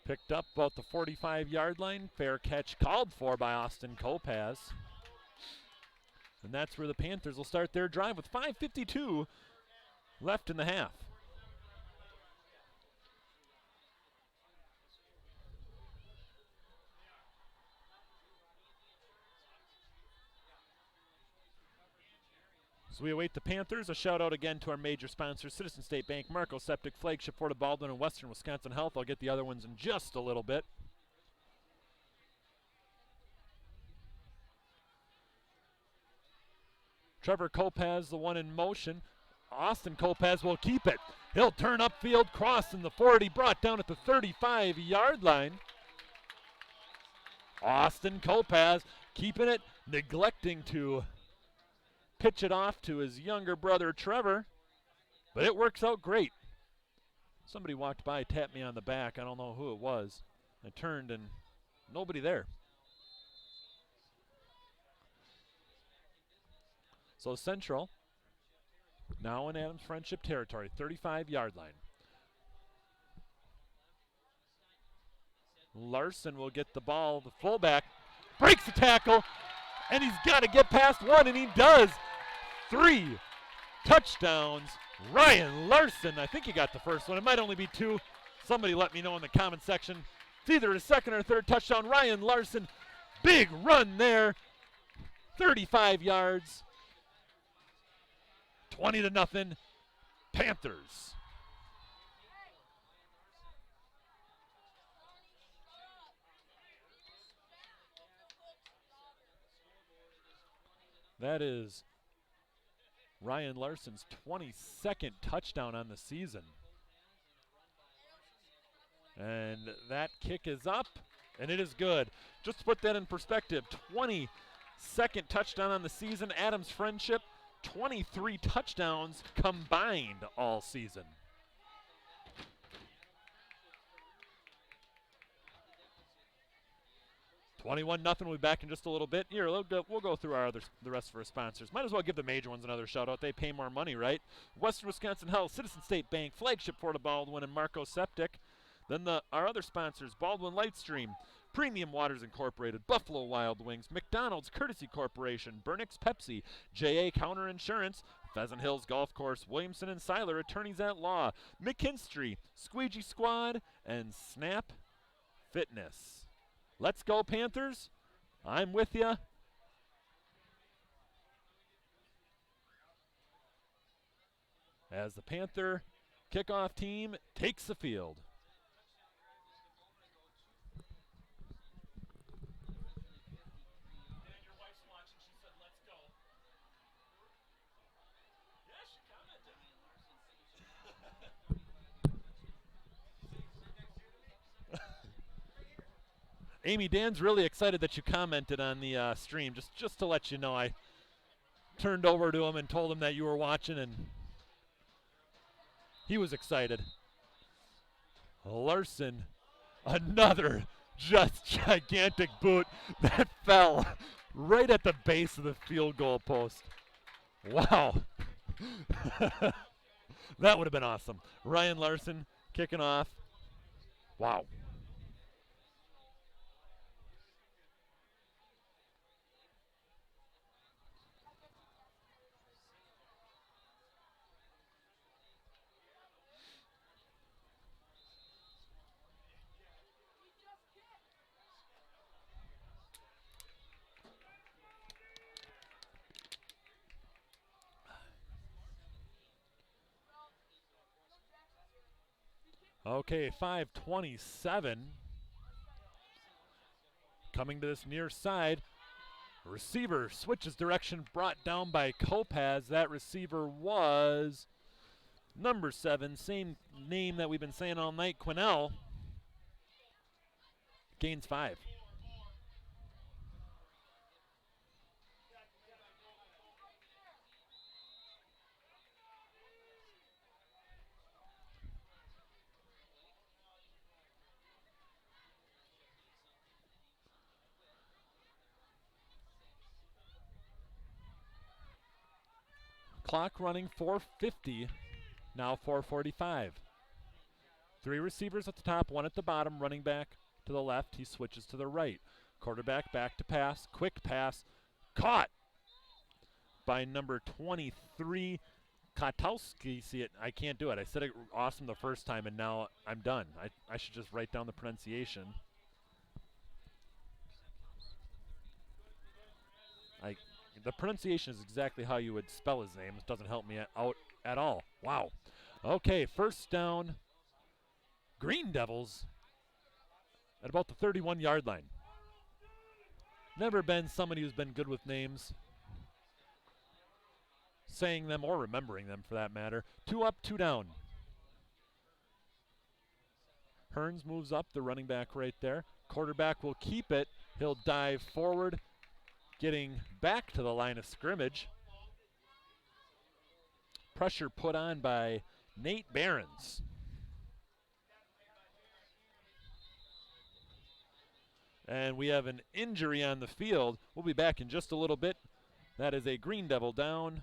Speaker 3: Picked up about the 45-yard line. Fair catch called for by Austin Kopaz. And that's where the Panthers will start their drive with 5:52 left in the half. So we await the Panthers. A shout out again to our major sponsors, Citizen State Bank, Marco Septic, Flagship, Florida Baldwin, and Western Wisconsin Health. I'll get the other ones in just a little bit. Trevor Kopaz, the one in motion. Austin Kopaz will keep it. He'll turn upfield, crossing the 40, brought down at the 35-yard line. Austin Kopaz keeping it, neglecting to pitch it off to his younger brother, Trevor. But it works out great. Somebody walked by, tapped me on the back. I don't know who it was. I turned and nobody there. So Central Now in Adams Friendship territory, 35-yard line. Larson will get the ball. The fullback breaks the tackle, and he's got to get past one, and he does. 3 touchdowns. Ryan Larson. I think he got the first one. It might only be 2. Somebody let me know in the comment section. It's either his second or third touchdown. Ryan Larson, big run there. 35 yards. 20-0. Panthers. That is Ryan Larson's 22nd touchdown on the season. And that kick is up, and it is good. Just to put that in perspective, 22nd touchdown on the season. Adams Friendship, 23 touchdowns combined all season. $21-0. We'll be back in just a little bit. Here, we'll go through the rest of our sponsors. Might as well give the major ones another shout out. They pay more money, right? Western Wisconsin Health, Citizen State Bank, Flagship Florida Baldwin, and Marco Septic. Then our other sponsors, Baldwin Lightstream, Premium Waters Incorporated, Buffalo Wild Wings, McDonald's Courtesy Corporation, Burnix Pepsi, JA Counter Insurance, Pheasant Hills Golf Course, Williamson and Seiler Attorneys at Law, McKinstry, Squeegee Squad, and Snap Fitness. Let's go, Panthers. I'm with you. As the Panther kickoff team takes the field. Amy, Dan's really excited that you commented on the stream. Just to let you know, I turned over to him and told him that you were watching, and he was excited. Larson, another just gigantic boot that fell right at the base of the field goal post. Wow. That would have been awesome. Ryan Larson kicking off. Wow. Okay, 5:27. Coming to this near side. Receiver switches direction, brought down by Kopaz. That receiver was number 7, same name that we've been saying all night, Quinnell. Gains 5. Clock running, 4:50, now 4:45. 3 receivers at the top, 1 at the bottom, running back to the left. He switches to the right. Quarterback back to pass, quick pass, caught by number 23, Katowski. See it, I can't do it. I said it awesome the first time, and now I'm done. I should just write down the pronunciation. The pronunciation is exactly how you would spell his name. It doesn't help me out at all. Wow. Okay, first down. Green Devils at about the 31-yard line. Never been somebody who's been good with names. Saying them or remembering them for that matter. 2 up, 2 down. Hearns moves up, the running back right there. Quarterback will keep it. He'll dive forward, getting back to the line of scrimmage. Pressure put on by Nate Behrens. And we have an injury on the field. We'll be back in just a little bit. That is a Green Devil down.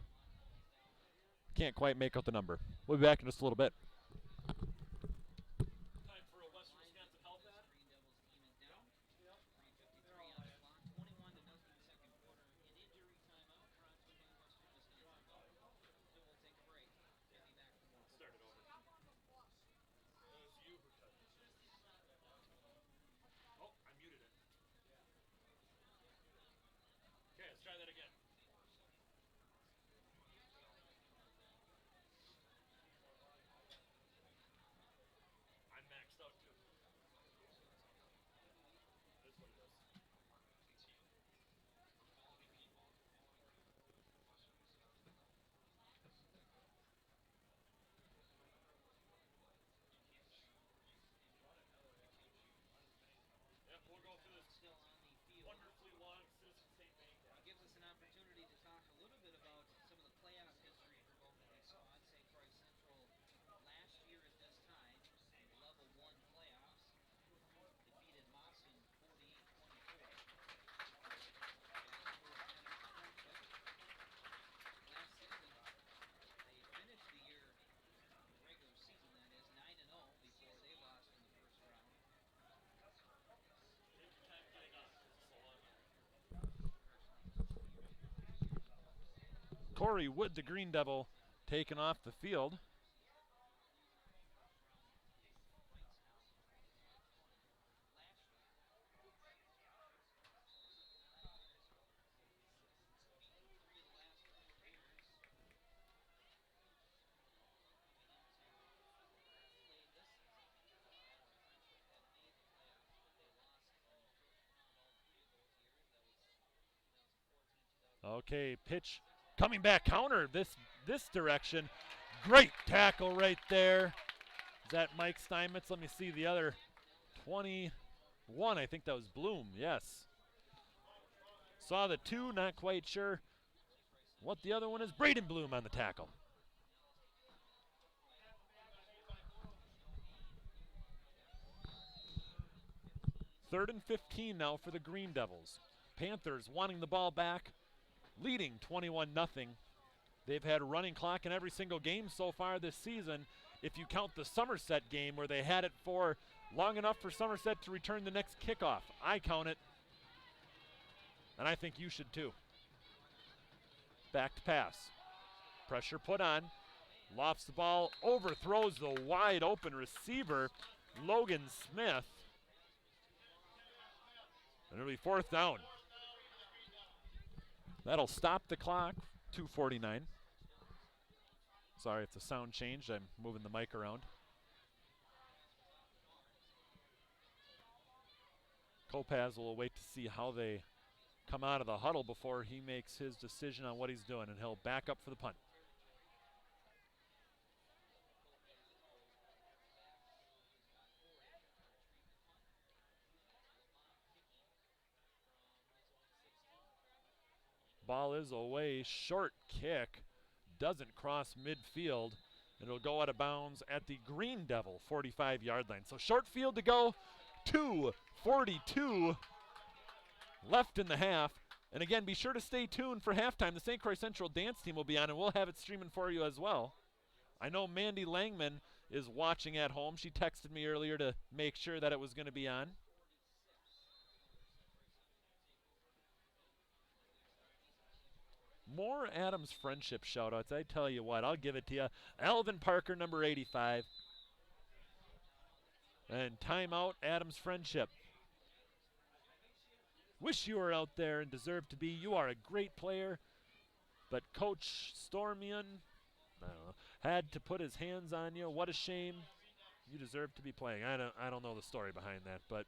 Speaker 3: Can't quite make out the number. We'll be back in just a little bit.
Speaker 1: Time for a Western Wisconsin health ad. Start it over. It was you who cut it. Oh, I muted it. Okay, let's try that again. I'm maxed out too. That's what it is. Yep, we'll go through this wonderfully long Citizen State Bank ad.
Speaker 4: Gives us an opportunity to talk a little bit about some of the playoff history for both of these squads. St. Croix Central last year at this time, level 1 playoffs, defeated Mawson 48-24. Last season, they finished the year, the regular season that is, 9-0 before they lost in the first round.
Speaker 1: Take your time getting on. This is a long year.
Speaker 3: Corey Wood, the Green Devil, taken off the field. Okay, pitch coming back, counter this direction. Great tackle right there. Is that Mike Steinmetz? Let me see the other 21. I think that was Bloom, yes. Saw the 2, not quite sure what the other one is. Braden Bloom on the tackle. Third and 15 now for the Green Devils. Panthers wanting the ball back, leading 21-0. They've had a running clock in every single game so far this season. If you count the Somerset game where they had it for long enough for Somerset to return the next kickoff. I count it, and I think you should too. Back to pass. Pressure put on. Lofts the ball, overthrows the wide open receiver, Logan Smith. And it'll be 4th down. That'll stop the clock, 2:49. Sorry, it's a sound change. I'm moving the mic around. Kopaz will wait to see how they come out of the huddle before he makes his decision on what he's doing, and he'll back up for the punt. Ball is away, short kick, doesn't cross midfield. It'll go out of bounds at the Green Devil 45-yard line. So short field to go, 2:42 left in the half. And again, be sure to stay tuned for halftime. The St. Croix Central dance team will be on, and we'll have it streaming for you as well. I know Mandy Langman is watching at home. She texted me earlier to make sure that it was going to be on. More Adams Friendship shout-outs. I tell you what, I'll give it to you. Alvin Parker, number 85. And timeout, Adams Friendship. Wish you were out there and deserve to be. You are a great player, but Coach Stormian, I don't know, had to put his hands on you. What a shame. You deserve to be playing. I don't know the story behind that, but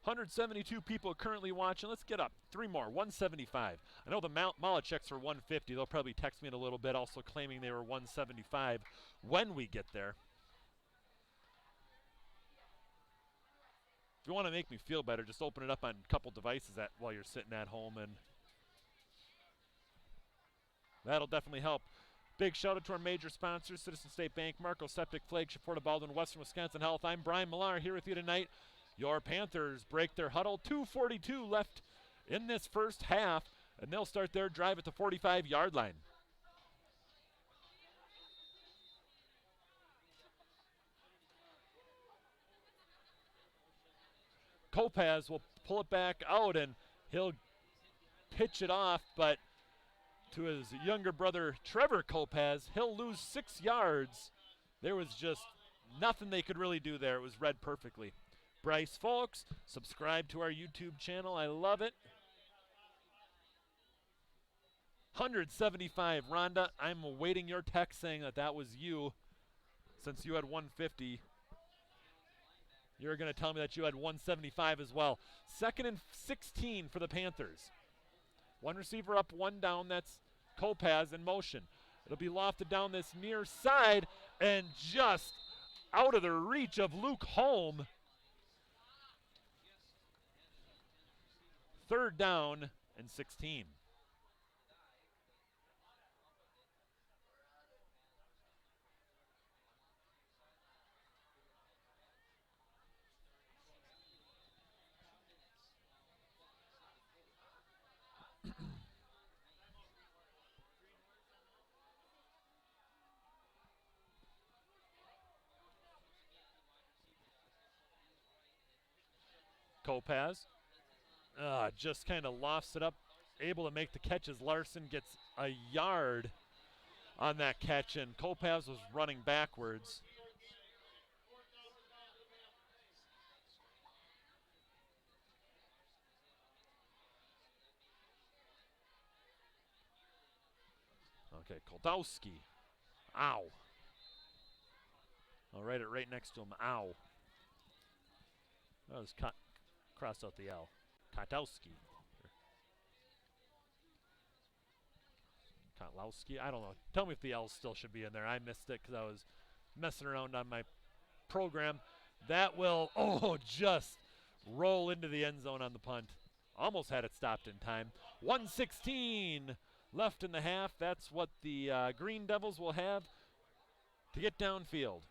Speaker 3: 172 people currently watching. Let's get up. 3 more. 175. I know the Malacheks are 150. They'll probably text me in a little bit, also claiming they were 175 when we get there. If you want to make me feel better, just open it up on a couple devices while you're sitting at home, and that'll definitely help. Big shout out to our major sponsors, Citizen State Bank, Marco Septic, Flagship, Florida Baldwin, Western Wisconsin Health. I'm Brian Millar here with you tonight. Your Panthers break their huddle. 2:42 left in this first half, and they'll start their drive at the 45-yard line. Kopaz will pull it back out, and he'll pitch it off, but to his younger brother, Trevor Kopaz, he'll lose 6 yards. There was just nothing they could really do there. It was read perfectly. Bryce Folks, subscribe to our YouTube channel. I love it. 175, Rhonda. I'm awaiting your text saying that was you. Since you had 150, you're going to tell me that you had 175 as well. 2nd and 16 for the Panthers. One receiver up, one down. That's Kopaz in motion. It'll be lofted down this near side and just out of the reach of Luke Holm. 3rd down and 16. Kopaz just kind of lofts it up, able to make the catch as Larson gets a yard on that catch, and Kopaz was running backwards. Okay, Koldowski. Ow. I'll write it right next to him. Ow. That was crossed out the L. Kotlowski. Kotlowski. I don't know. Tell me if the L still should be in there. I missed it because I was messing around on my program. That will, just roll into the end zone on the punt. Almost had it stopped in time. 1:16 left in the half. That's what the Green Devils will have to get downfield.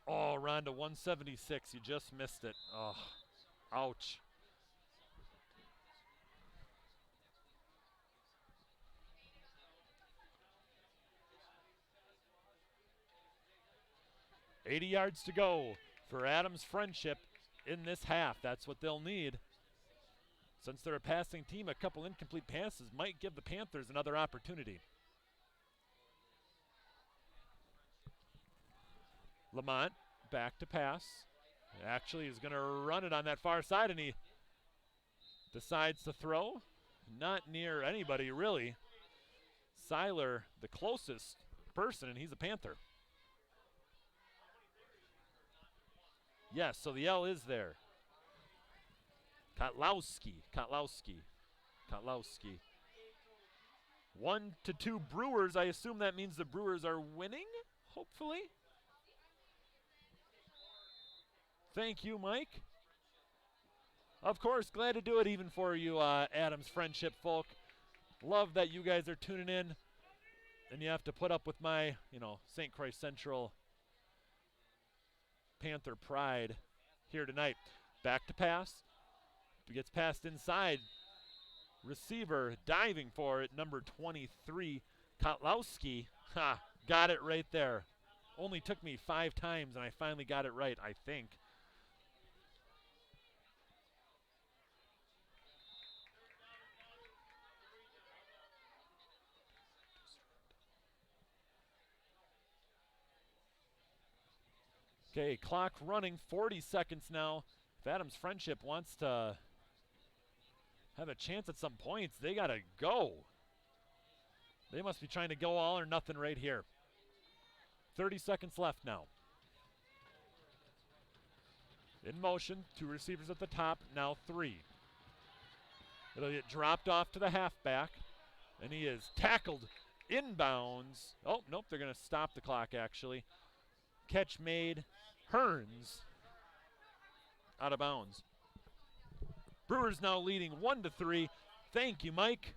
Speaker 3: Rhonda, 176. You just missed it. Oh, ouch. $80 yards to go for Adams Friendship in this half. That's what they'll need. Since they're a passing team, a couple incomplete passes might give the Panthers another opportunity. Lamont back to pass. Actually, he's going to run it on that far side, and he decides to throw. Not near anybody, really. Seiler, the closest person, and he's a Panther. Yes, so the L is there. Kotlowski. 1-2 Brewers. I assume that means the Brewers are winning, hopefully. Thank you, Mike. Of course, glad to do it even for you, Adams Friendship folk. Love that you guys are tuning in, and you have to put up with my, St. Croix Central Panther pride here tonight. Back to pass. He gets passed inside. Receiver diving for it, number 23, Kotlowski. Got it right there. Only took me 5 times, and I finally got it right, I think. Okay, clock running, 40 seconds now. If Adams Friendship wants to have a chance at some points, they got to go. They must be trying to go all or nothing right here. 30 seconds left now. In motion, 2 receivers at the top, now 3. It'll get dropped off to the halfback, and he is tackled inbounds. Oh, nope, they're going to stop the clock, actually. Catch made. Hearns out of bounds. Brewers now leading 1-3. Thank you, Mike.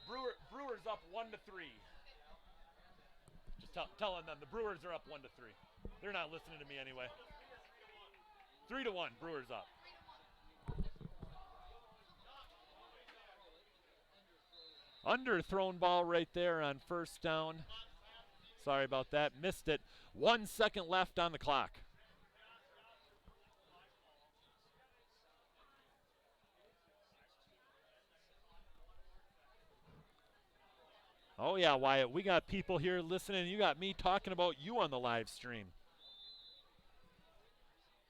Speaker 1: Brewers up 1-3. Just telling them the Brewers are up 1-3. They're not listening to me anyway. 3-1. Brewers up.
Speaker 3: Underthrown ball right there on first down. Sorry about that. Missed it. 1 second left on the clock. Oh, yeah, Wyatt. We got people here listening. You got me talking about you on the live stream.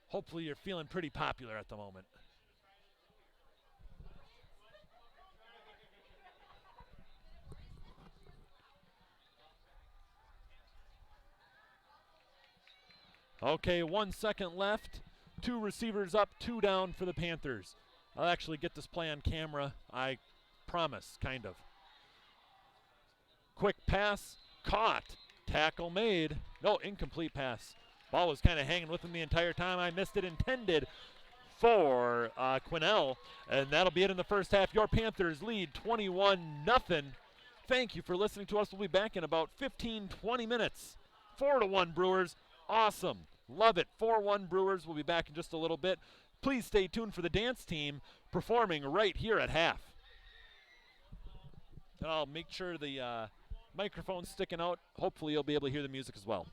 Speaker 3: Hopefully you're feeling pretty popular at the moment. Okay, 1 second left. 2 receivers up, 2 down for the Panthers. I'll actually get this play on camera. I promise, kind of. Quick pass, caught. Tackle made. No, incomplete pass. Ball was kind of hanging with him the entire time. I missed it. Intended for Quinnell. And that'll be it in the first half. Your Panthers lead 21-0. Thank you for listening to us. We'll be back in about 15, 20 minutes. 4-1 Brewers. Awesome. Love it. 4-1 Brewers. We'll be back in just a little bit. Please stay tuned for the dance team performing right here at half. And I'll make sure the microphone's sticking out. Hopefully you'll be able to hear the music as well.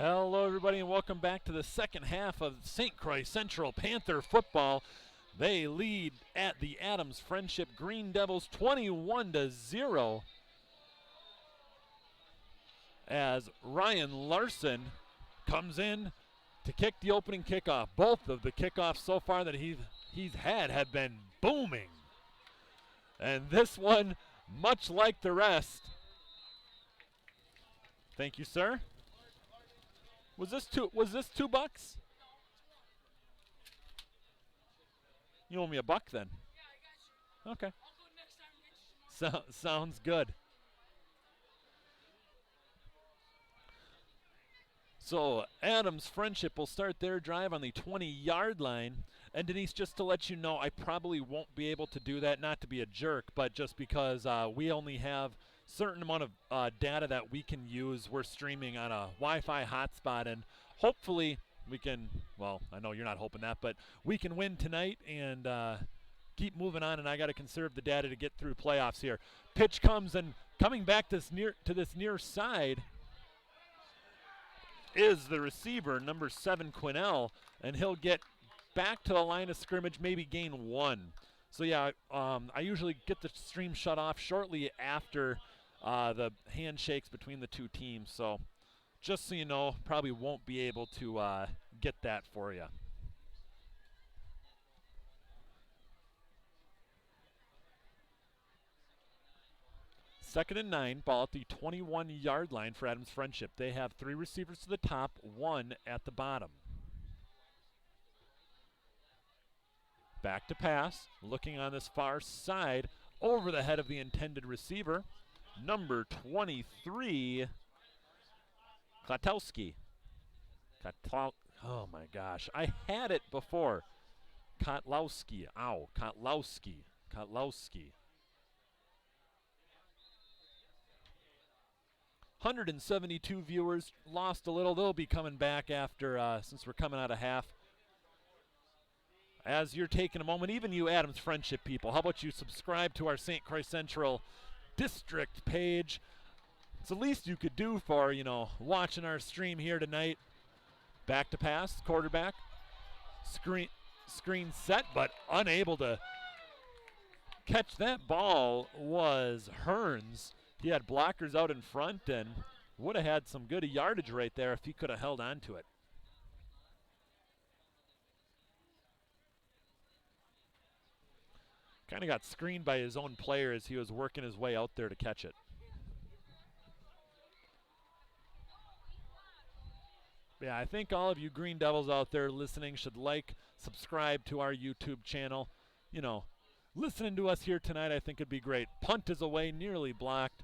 Speaker 3: Hello, everybody, and welcome back to the second half of St. Croix Central Panther football. They lead at the Adams Friendship Green Devils 21-0 as Ryan Larson comes in to kick the opening kickoff. Both of the kickoffs so far that he's had have been booming. And this one, much like the rest. Thank you, sir. Was this $2? You owe me $1 then. Yeah, I got you. Okay. I'll go next time and get you some more. Sounds good. So Adams Friendship will start their drive on the 20-yard line. And Denise, just to let you know, I probably won't be able to do that, not to be a jerk, but just because we only have certain amount of data that we can use. We're streaming on a Wi-Fi hotspot, and hopefully we can, well, I know you're not hoping that, but we can win tonight and keep moving on, and I got to conserve the data to get through playoffs here. Pitch comes, and coming back to this near side is the receiver, number 7, Quinnell, and he'll get back to the line of scrimmage, maybe gain 1. So yeah, I usually get the stream shut off shortly after the handshakes between the two teams. So just so you know, probably won't be able to get that for you. Second and 9, ball at the 21-yard line for Adams Friendship. They have 3 receivers to the top, 1 at the bottom. Back to pass, looking on this far side, over the head of the intended receiver, number 23, Klatowski. Oh my gosh, I had it before. Kotlowski, ow, Kotlowski. 172 viewers, lost a little. They'll be coming back after, since we're coming out of half. As you're taking a moment, even you Adams Friendship people, how about you subscribe to our St. Croix Central district page? It's the least you could do for, watching our stream here tonight. Back to pass, quarterback. Screen set, but unable to catch that ball was Hearns. He had blockers out in front and would have had some good yardage right there if he could have held on to it. Kind of got screened by his own player as he was working his way out there to catch it. Yeah, I think all of you Green Devils out there listening should subscribe to our YouTube channel. Listening to us here tonight, I think it'd be great. Punt is away, nearly blocked.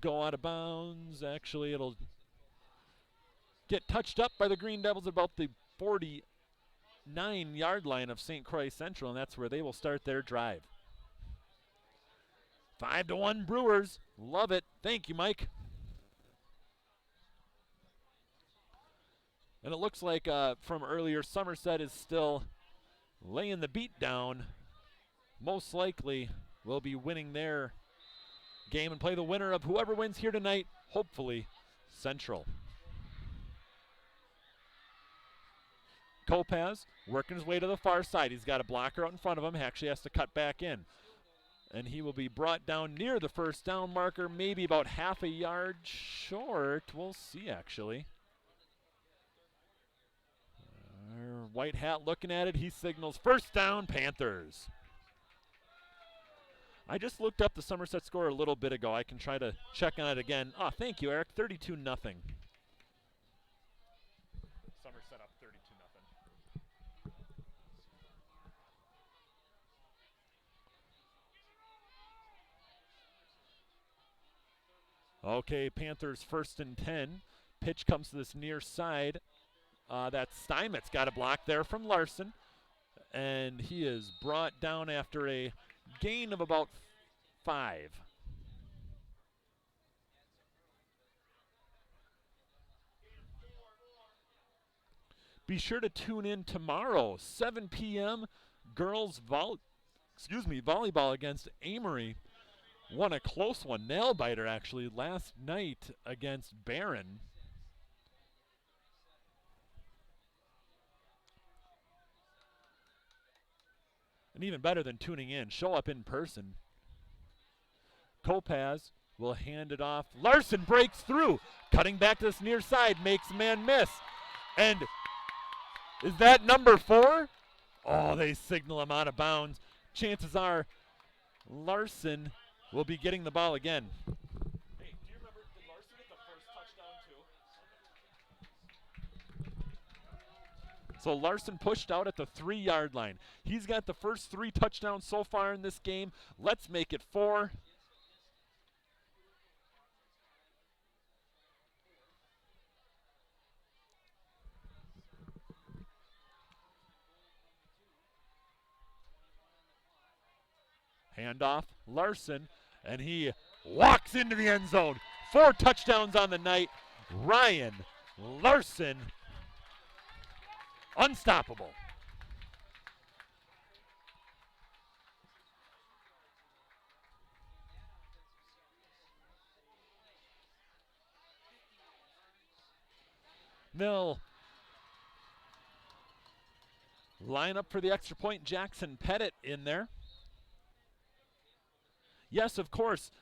Speaker 3: Go out of bounds. Actually, it'll get touched up by the Green Devils about the 49-yard line of St. Croix Central, and that's where they will start their drive. 5-1 Brewers. Love it. Thank you, Mike. And it looks like from earlier, Somerset is still laying the beat down. Most likely will be winning their game and play the winner of whoever wins here tonight, hopefully Central. Kopaz working his way to the far side. He's got a blocker out in front of him. He actually has to cut back in. And he will be brought down near the first down marker, maybe about half a yard short. We'll see, actually. White hat looking at it. He signals first down, Panthers. I just looked up the Somerset score a little bit ago. I can try to check on it again. Oh, thank you, Eric. 32-0. Somerset up 32-0. Okay, Panthers 1st and 10. Pitch comes to this near side. That's Steinmetz got a block there from Larson. And he is brought down after a gain of about 5. Be sure to tune in tomorrow, 7 p.m. Girls volleyball against Amory. Won a close one, nail biter actually, last night against Barron. And even better than tuning in, show up in person. Kopaz will hand it off. Larson breaks through. Cutting back to this near side, makes a man miss. And is that number 4? Oh, they signal him out of bounds. Chances are Larson will be getting the ball again.
Speaker 1: Hey, do you remember, did Larson get the first touchdown too?
Speaker 3: So Larson pushed out at the 3-yard line. He's got the first 3 touchdowns so far in this game. Let's make it 4. Handoff, Larson, and he walks into the end zone. 4 touchdowns on the night. Ryan Larson, unstoppable. They'll line up for the extra point. Jackson Pettit in there. Yes, of course,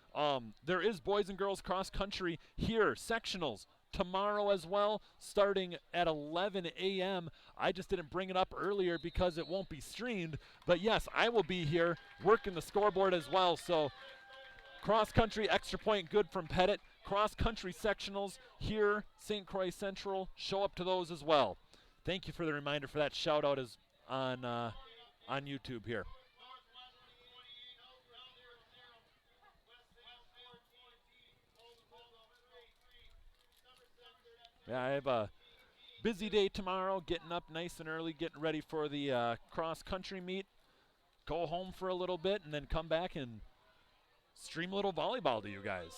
Speaker 3: there is boys and girls cross country here, sectionals, tomorrow as well, starting at 11 a.m. I just didn't bring it up earlier because it won't be streamed, but yes, I will be here working the scoreboard as well. So cross country, extra point, good from Pettit. Cross country sectionals here, St. Croix Central, show up to those as well. Thank you for the reminder for that shout out as on YouTube here. Yeah, I have a busy day tomorrow, getting up nice and early, getting ready for the cross-country meet. Go home for a little bit and then come back and stream a little volleyball to you guys.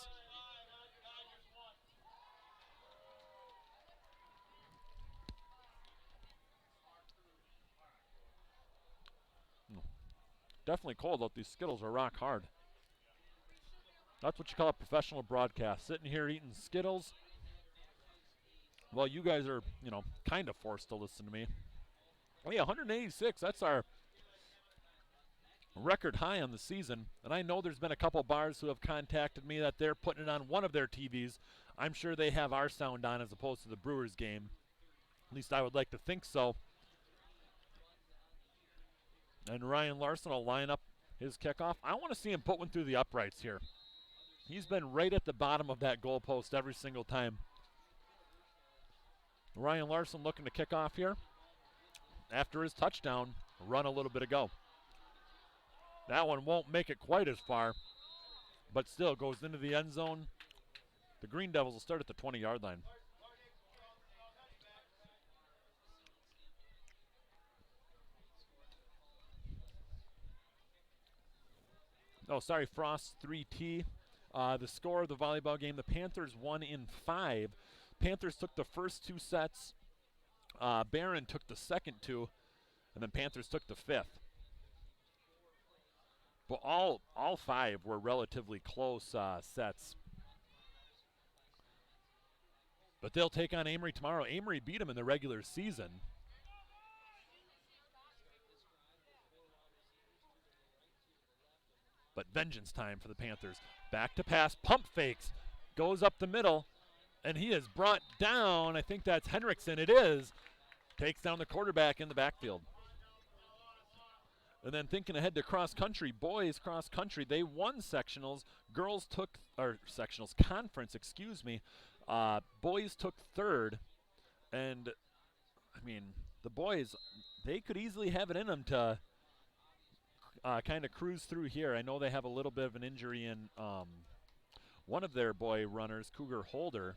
Speaker 3: Definitely cold out. These Skittles are rock hard. That's what you call a professional broadcast. Sitting here eating Skittles. Well, you guys are, kind of forced to listen to me. Oh, yeah, 186. That's our record high on the season. And I know there's been a couple bars who have contacted me that they're putting it on one of their TVs. I'm sure they have our sound on as opposed to the Brewers game. At least I would like to think so. And Ryan Larson will line up his kickoff. I want to see him put one through the uprights here. He's been right at the bottom of that goalpost every single time. Ryan Larson looking to kick off here. After his touchdown, run a little bit ago. That one won't make it quite as far, but still goes into the end zone. The Green Devils will start at the 20-yard line. Oh, sorry, Frost 3T. The score of the volleyball game, the Panthers won in 5. Panthers took the first 2 sets. Barron took the second 2, and then Panthers took the 5th. But all 5 were relatively close sets. But they'll take on Amory tomorrow. Amory beat them in the regular season. But vengeance time for the Panthers. Back to pass, pump fakes, goes up the middle, and he is brought down. I think that's Henriksen. It is. Takes down the quarterback in the backfield. And then thinking ahead to cross country, boys cross country, they won sectionals. Girls took, or sectionals, conference, excuse me. Boys took 3rd. And, I mean, the boys, they could easily have it in them to kind of cruise through here. I know they have a little bit of an injury in one of their boy runners, Cougar Holder.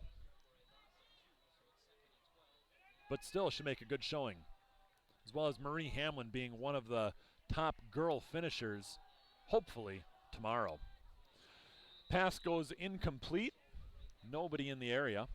Speaker 3: But still should make a good showing. As well as Marie Hamlin being one of the top girl finishers, hopefully, tomorrow. Pass goes incomplete. Nobody in the area.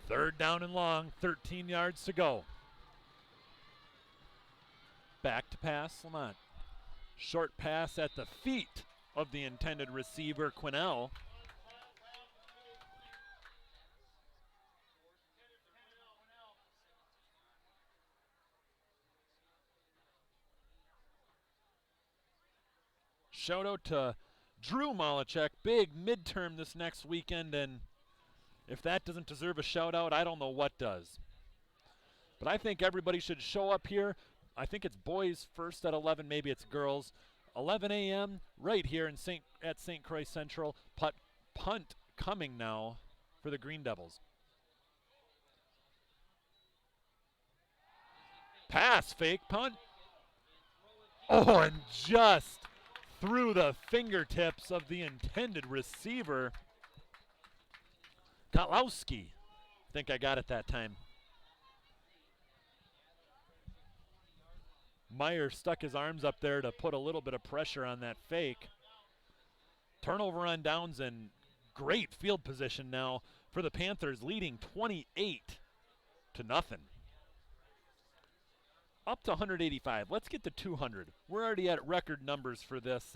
Speaker 3: Third down and long, 13 yards to go. Back to pass, Lamont. Short pass at the feet of the intended receiver, Quinnell. Shout out to Drew Malachek, big midterm this next weekend, and if that doesn't deserve a shout out, I don't know what does. But I think everybody should show up here. I think it's boys first at 11, maybe it's girls. 11 a.m. right here at St. Croix Central. Punt coming now for the Green Devils. Pass, fake punt. Oh, and just through the fingertips of the intended receiver, Kotlowski. I think I got it that time. Meyer stuck his arms up there to put a little bit of pressure on that fake. Turnover on downs and great field position now for the Panthers, leading 28-0. Up to 185. Let's get to 200. We're already at record numbers for this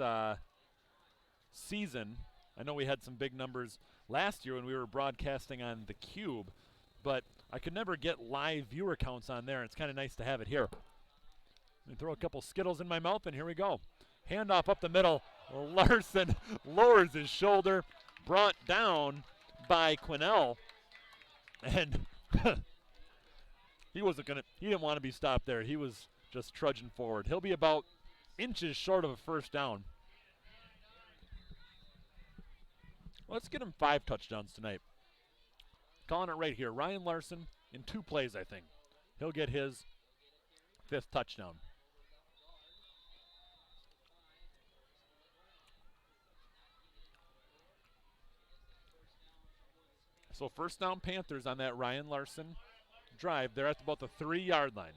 Speaker 3: season. I know we had some big numbers last year when we were broadcasting on the Cube, but I could never get live viewer counts on there. It's kind of nice to have it here. Let me throw a couple Skittles in my mouth, and here we go. Handoff up the middle. Larson lowers his shoulder, brought down by Quinnell, and he didn't want to be stopped there. He was just trudging forward. He'll be about inches short of a first down. Let's get him 5 touchdowns tonight. Calling it right here. Ryan Larson in 2 plays, I think. He'll get his 5th touchdown. So first down Panthers on that Ryan Larson drive. They're at about the 3-yard line.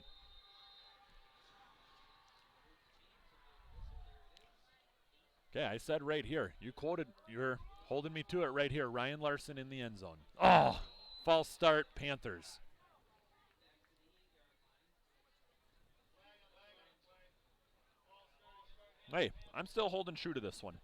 Speaker 3: Okay, I said right here. You quoted, you're holding me to it right here. Ryan Larson in the end zone. Oh, false start, Panthers. Hey, I'm still holding true to this one.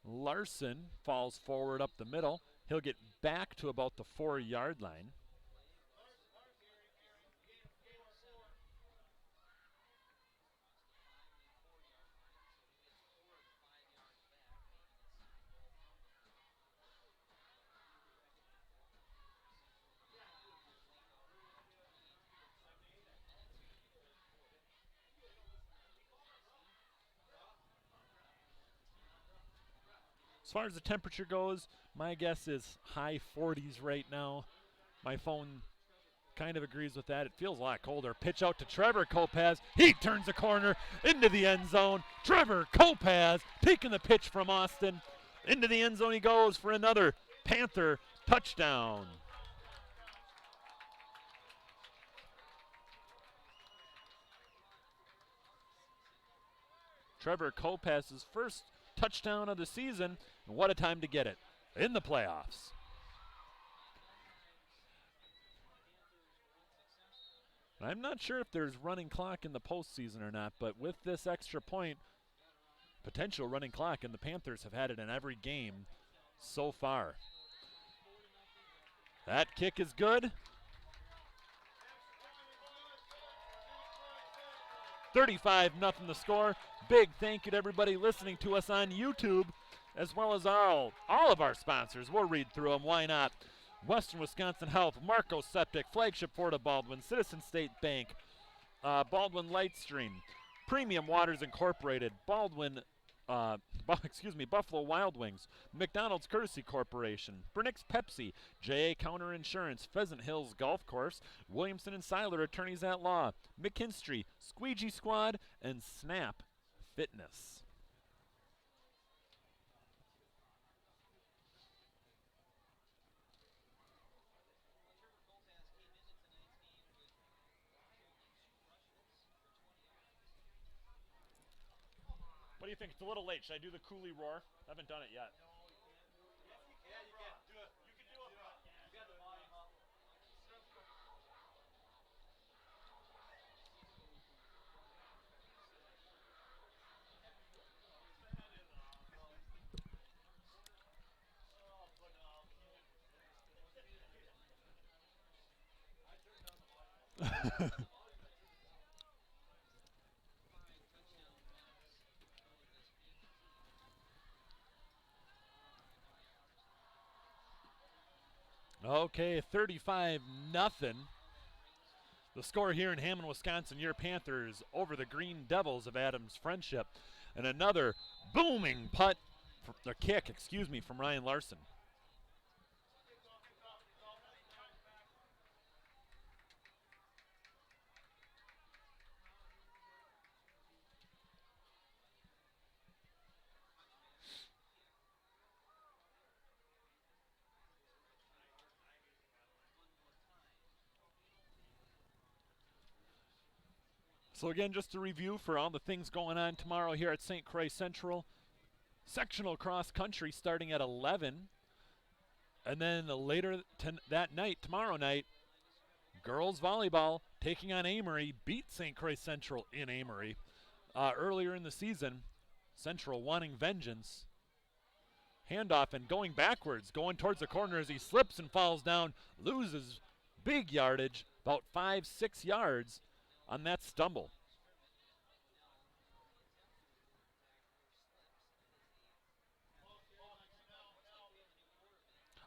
Speaker 3: Larson falls forward up the middle. He'll get back to about the 4-yard line. As far as the temperature goes, my guess is high 40s right now. My phone kind of agrees with that. It feels a lot colder. Pitch out to Trevor Kopaz. He turns the corner into the end zone. Trevor Kopaz taking the pitch from Austin. Into the end zone he goes for another Panther touchdown. Trevor Kopaz's first touchdown of the season, and what a time to get it in the playoffs. I'm not sure if there's running clock in the postseason or not, but with this extra point, potential running clock, and the Panthers have had it in every game so far. That kick is good. 35-0 the score. Big thank you to everybody listening to us on YouTube, as well as all of our sponsors. We'll read through them. Why not? Western Wisconsin Health, Marco Septic, Flagship Fort of Baldwin, Citizen State Bank, Baldwin Lightstream, Premium Waters Incorporated, Buffalo Wild Wings, McDonald's Courtesy Corporation, Burnix Pepsi, JA Counter Insurance, Pheasant Hills Golf Course, Williamson and Seiler Attorneys at Law, McKinstry, Squeegee Squad, and Snap Fitness. do you think? It's a little late. Should I do the Cooley roar? I haven't done it yet.
Speaker 2: Yeah, you can do it. You can do it. You got the volume up.
Speaker 3: Okay, 35-0. The score here in Hammond, Wisconsin, your Panthers over the Green Devils of Adams Friendship. And another booming putt, or kick, excuse me, from Ryan Larson. So again, just to review for all the things going on tomorrow here at St. Croix Central. Sectional cross country starting at 11. And then later that night, tomorrow night, girls volleyball taking on Amory, beat St. Croix Central in Amory. Earlier in the season, Central wanting vengeance. Handoff and going backwards, going towards the corner as he slips and falls down, loses big yardage, about 5-6 yards on that stumble.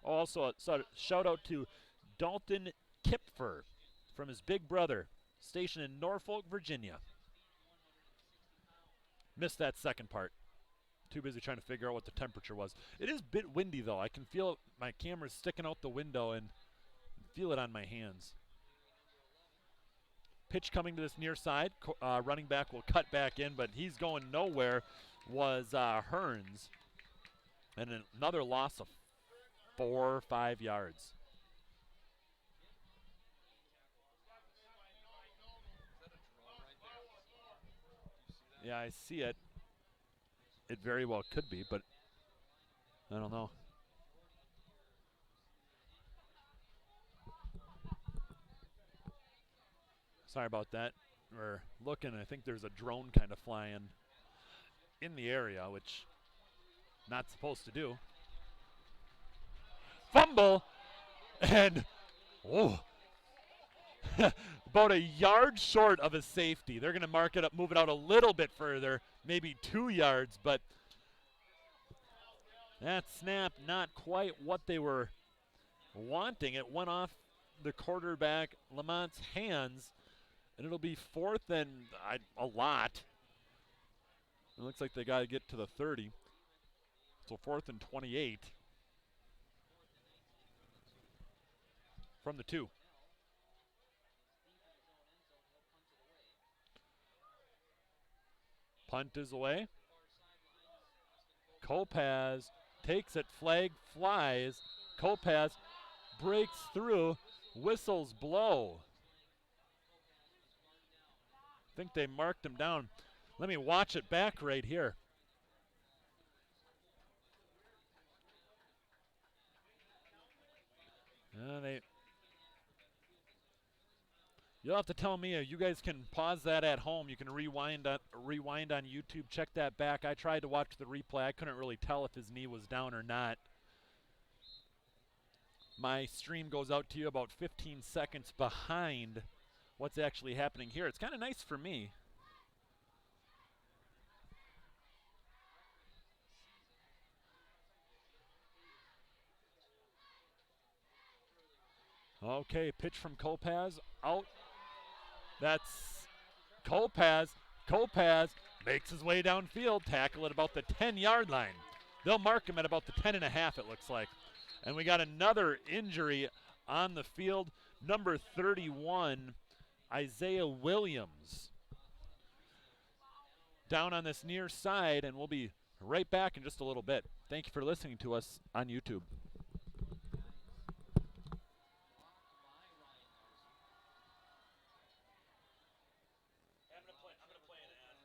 Speaker 3: Also, a shout out to Dalton Kipfer from his big brother, stationed in Norfolk, Virginia. Missed that second part. Too busy trying to figure out what the temperature was. It is a bit windy, though. I can feel my camera's sticking out the window and feel it on my hands. Pitch coming to this near side. Running back will cut back in, but he's going nowhere, was Hearns. And another loss of 4 or 5 yards. Yeah, I see it. It very well could be, but I don't know. Sorry about that. We're looking. I think there's a drone kind of flying in the area, which not supposed to do. Fumble, and about a yard short of a safety. They're going to mark it up, move it out a little bit further, maybe 2 yards, but that snap not quite what they were wanting. It went off the quarterback Lamont's hands, and it'll be 4th and a lot. It looks like they got to get to the 30. So 4th and 28 from the 2. Punt is away. Kopaz takes it, flag flies. Kopaz breaks through, whistles blow. I think they marked him down. Let me watch it back right here. You'll have to tell me. You guys can pause that at home. You can rewind on YouTube. Check that back. I tried to watch the replay. I couldn't really tell if his knee was down or not. My stream goes out to you about 15 seconds behind what's actually happening here. It's kind of nice for me. Okay, pitch from Kopaz, out. That's Kopaz. Kopaz makes his way downfield, tackle at about the 10-yard line. They'll mark him at about the 10.5, it looks like. And we got another injury on the field. Number 31, Isaiah Williams. Down on this near side, and we'll be right back in just a little bit. Thank you for listening to us on YouTube. I'm gonna play an ad.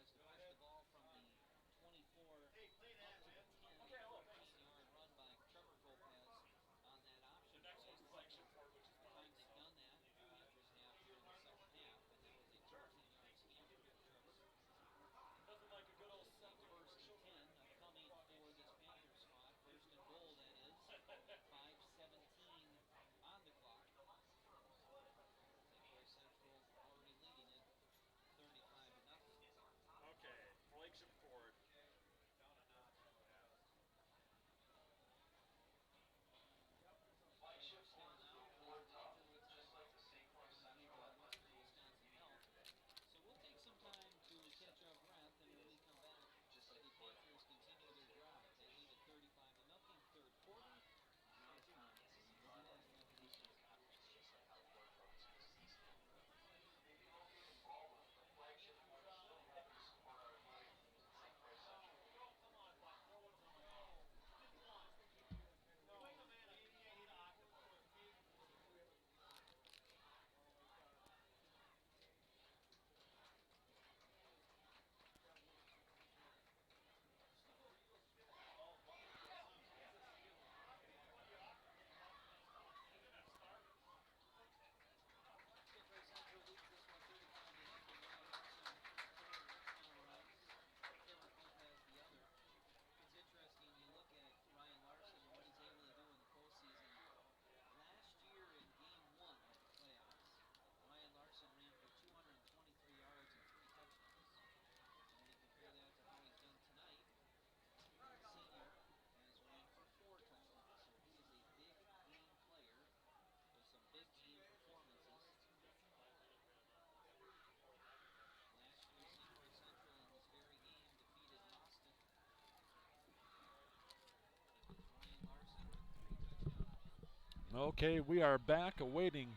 Speaker 3: Okay, we are back awaiting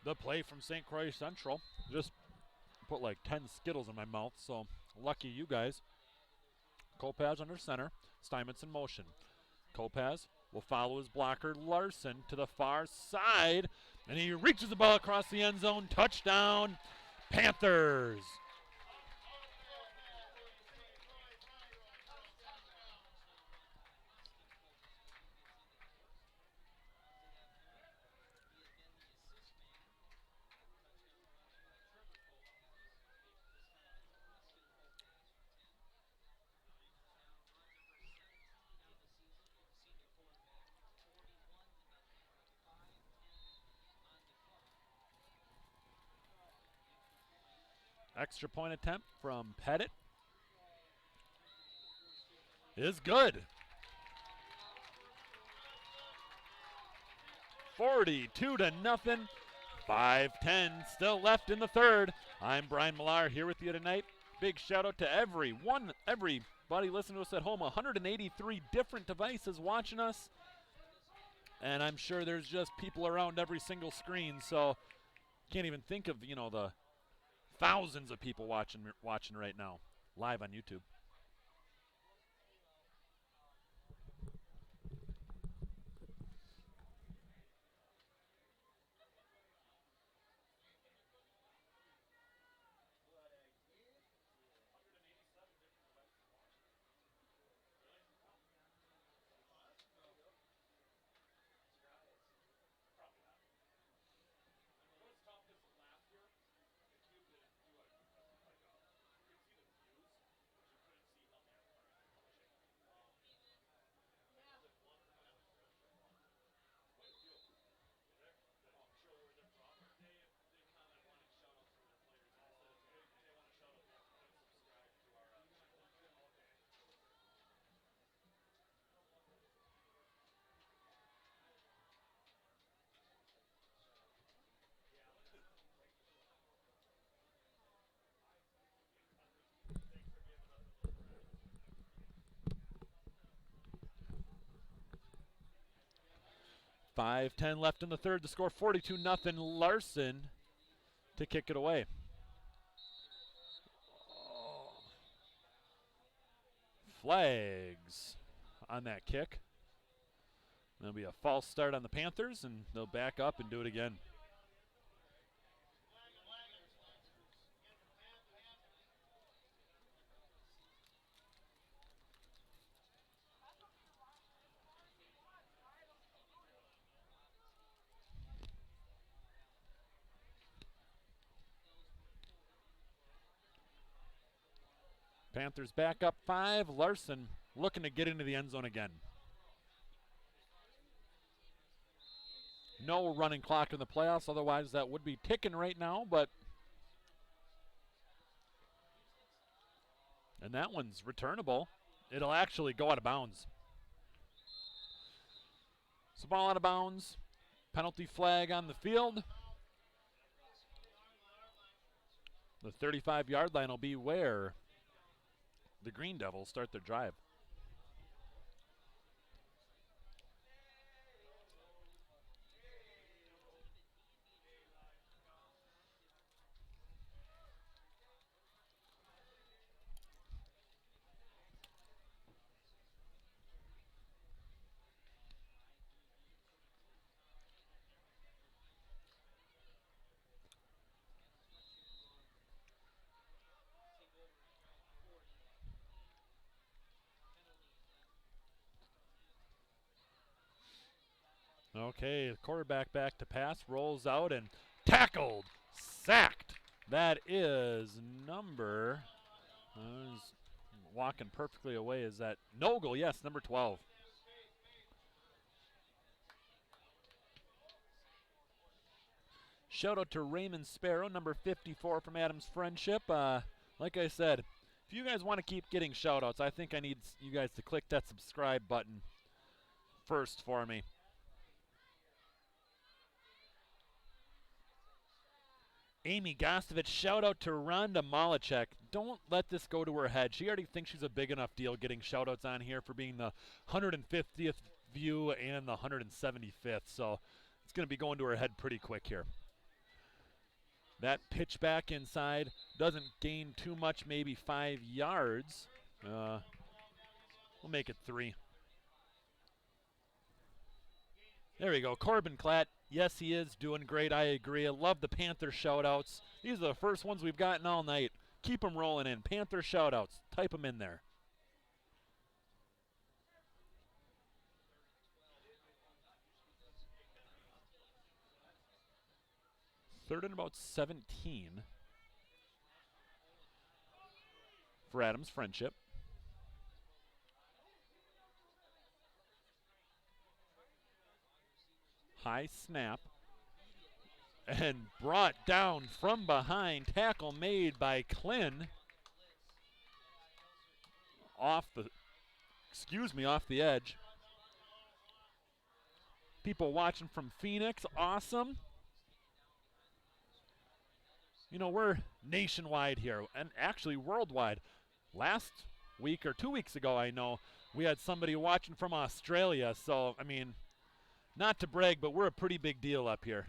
Speaker 3: the play from St. Croix Central. Just put like 10 Skittles in my mouth, so lucky you guys. Kopaz under center. Steinmetz in motion. Kopaz will follow his blocker, Larson, to the far side, and he reaches the ball across the end zone. Touchdown, Panthers. Extra point attempt from Pettit is good. 42-0. 5:10 still left in the third. I'm Brian Millar here with you tonight. Big shout out to everybody listening to us at home. 183 different devices watching us. And I'm sure there's just people around every single screen, so can't even think of, the thousands of people watching right now, live on YouTube. .5:10 left in the third. The score 42-0. Larson to kick it away. Flags on that kick. There'll be a false start on the Panthers, and they'll back up and do it again. Panthers back up 5. Larson looking to get into the end zone again. No running clock in the playoffs, otherwise that would be ticking right now, and that one's returnable. It'll actually go out of bounds. So ball out of bounds. Penalty flag on the field. The 35-yard line will be where the Green Devils start their drive. Okay, the quarterback back to pass, rolls out and tackled, sacked. That is number, walking perfectly away. Is that Nogel? Yes, number 12. Shout out to Raymond Sparrow, number 54 from Adams Friendship. Like I said, if you guys want to keep getting shout outs, I think I need you guys to click that subscribe button first for me. Amy Gostovich, shout out to Rhonda Malachek. Don't let this go to her head. She already thinks she's a big enough deal getting shout outs on here for being the 150th view and the 175th, so it's going to be going to her head pretty quick here. That pitch back inside doesn't gain too much, maybe 5 yards. We'll make it 3. There we go. Corbin Klatt. Yes, he is doing great. I agree. I love the Panther shout-outs. These are the first ones we've gotten all night. Keep them rolling in. Panther shout-outs. Type them in there. Third and about 17 for Adams Friendship. High snap. And brought down from behind. Tackle made by Klin. Off the edge. People watching from Phoenix, awesome. You know, we're nationwide here, and actually worldwide. Last week or 2 weeks ago, I know, we had somebody watching from Australia, so, I mean, not to brag, but we're a pretty big deal up here.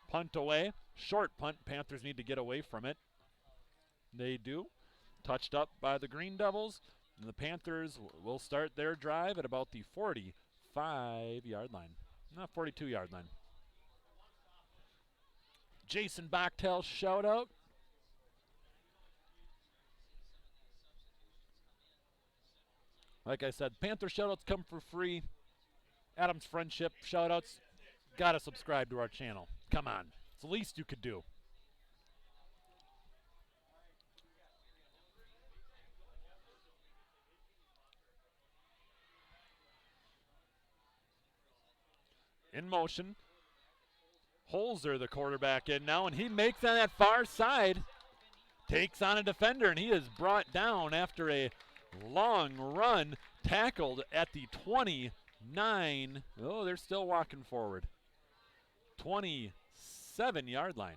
Speaker 3: Punt away. Short punt. Panthers need to get away from it. They do. Touched up by the Green Devils. And the Panthers will start their drive at about the 45-yard line. Not 42-yard line. Jason Bachtel shout out. Like I said, Panther shout-outs come for free. Adams Friendship shout-outs. Gotta subscribe to our channel. Come on. It's the least you could do. In motion. Holzer, the quarterback, in now, and he makes on that far side. Takes on a defender, and he is brought down after a long run. Tackled at the 29. Oh, they're still walking forward. 27-yard line.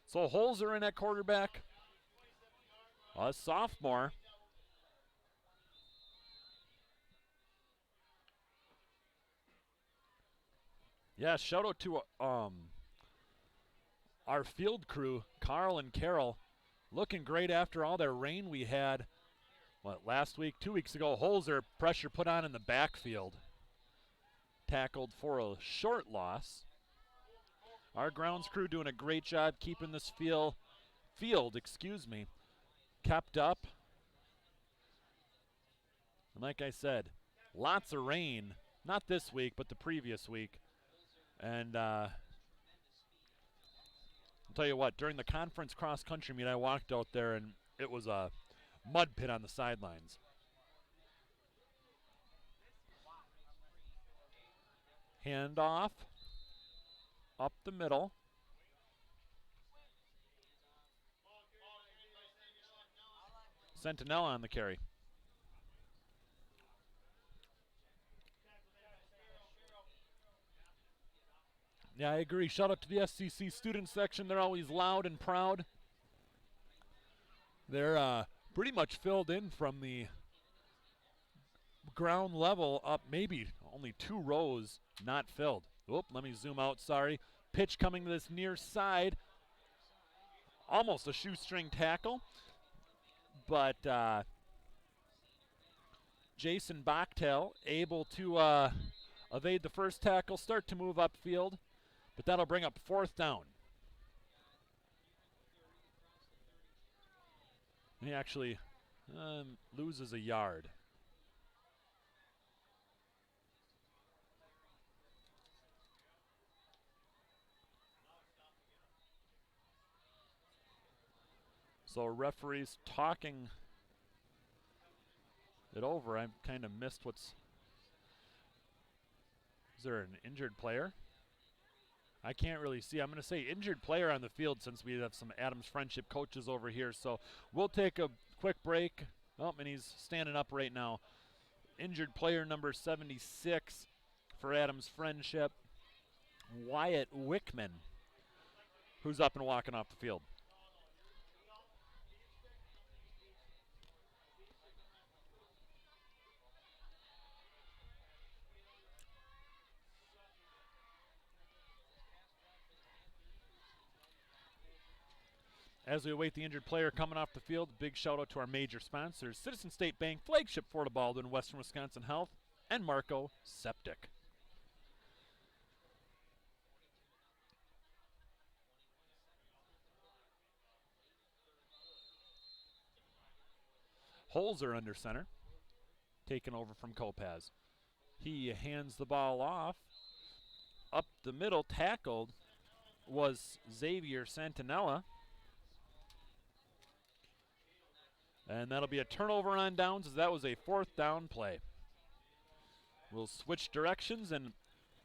Speaker 3: So Holzer in at quarterback. A sophomore. Yeah, shout out to our field crew, Carl and Carol. Looking great after all that rain we had, last week, 2 weeks ago. Holzer, pressure put on in the backfield. Tackled for a short loss. Our grounds crew doing a great job keeping this field, kept up. And like I said, lots of rain, not this week, but the previous week. And I'll tell you what, during the conference cross-country meet, I walked out there, and it was a mud pit on the sidelines. Handoff up the middle. Sentinel on the carry. Yeah, I agree. Shout out to the SCC student section. They're always loud and proud. They're pretty much filled in from the ground level up, maybe only 2 rows not filled. Oop, let me zoom out, sorry. Pitch coming to this near side. Almost a shoestring tackle. But Jason Bachtel able to evade the first tackle, start to move upfield. But that'll bring up 4th down. He actually loses a yard. So referees talking it over. I kind of missed what's... Is there an injured player? I can't really see. I'm going to say injured player on the field since we have some Adams Friendship coaches over here. So we'll take a quick break. Oh, and he's standing up right now. Injured player number 76 for Adams Friendship, Wyatt Wickman, who's up and walking off the field. As we await the injured player coming off the field, big shout out to our major sponsors, Citizen State Bank, Flagship Florida Baldwin, Western Wisconsin Health, and Marco Septic. Holzer under center, taken over from Kopaz. He hands the ball off. Up the middle, tackled was Xavier Santinella. And that'll be a turnover on downs, as that was a 4th down play. We'll switch directions, and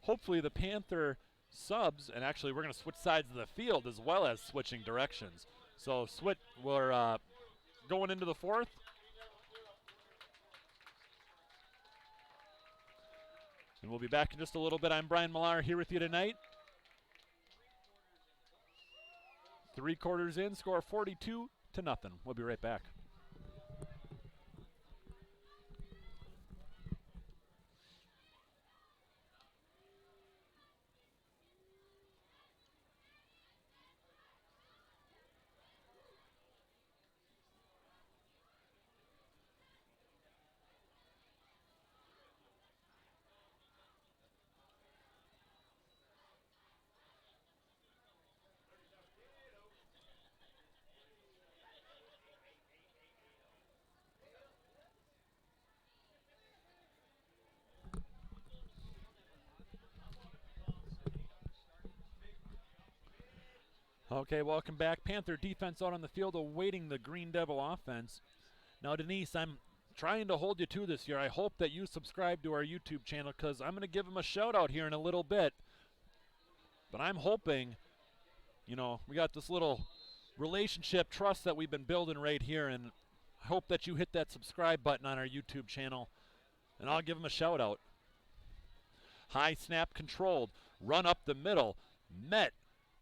Speaker 3: hopefully the Panther subs, and actually we're going to switch sides of the field as well as switching directions. So we're going into the 4th. And we'll be back in just a little bit. I'm Brian Millar here with you tonight. 3 quarters in, score 42-0. We'll be right back. Okay, welcome back. Panther defense out on the field awaiting the Green Devil offense. Now, Denise, I'm trying to hold you to this here. I hope that you subscribe to our YouTube channel, because I'm going to give them a shout out here in a little bit. But I'm hoping, we got this little relationship trust that we've been building right here, and I hope that you hit that subscribe button on our YouTube channel, and I'll give them a shout out. High snap controlled, run up the middle, met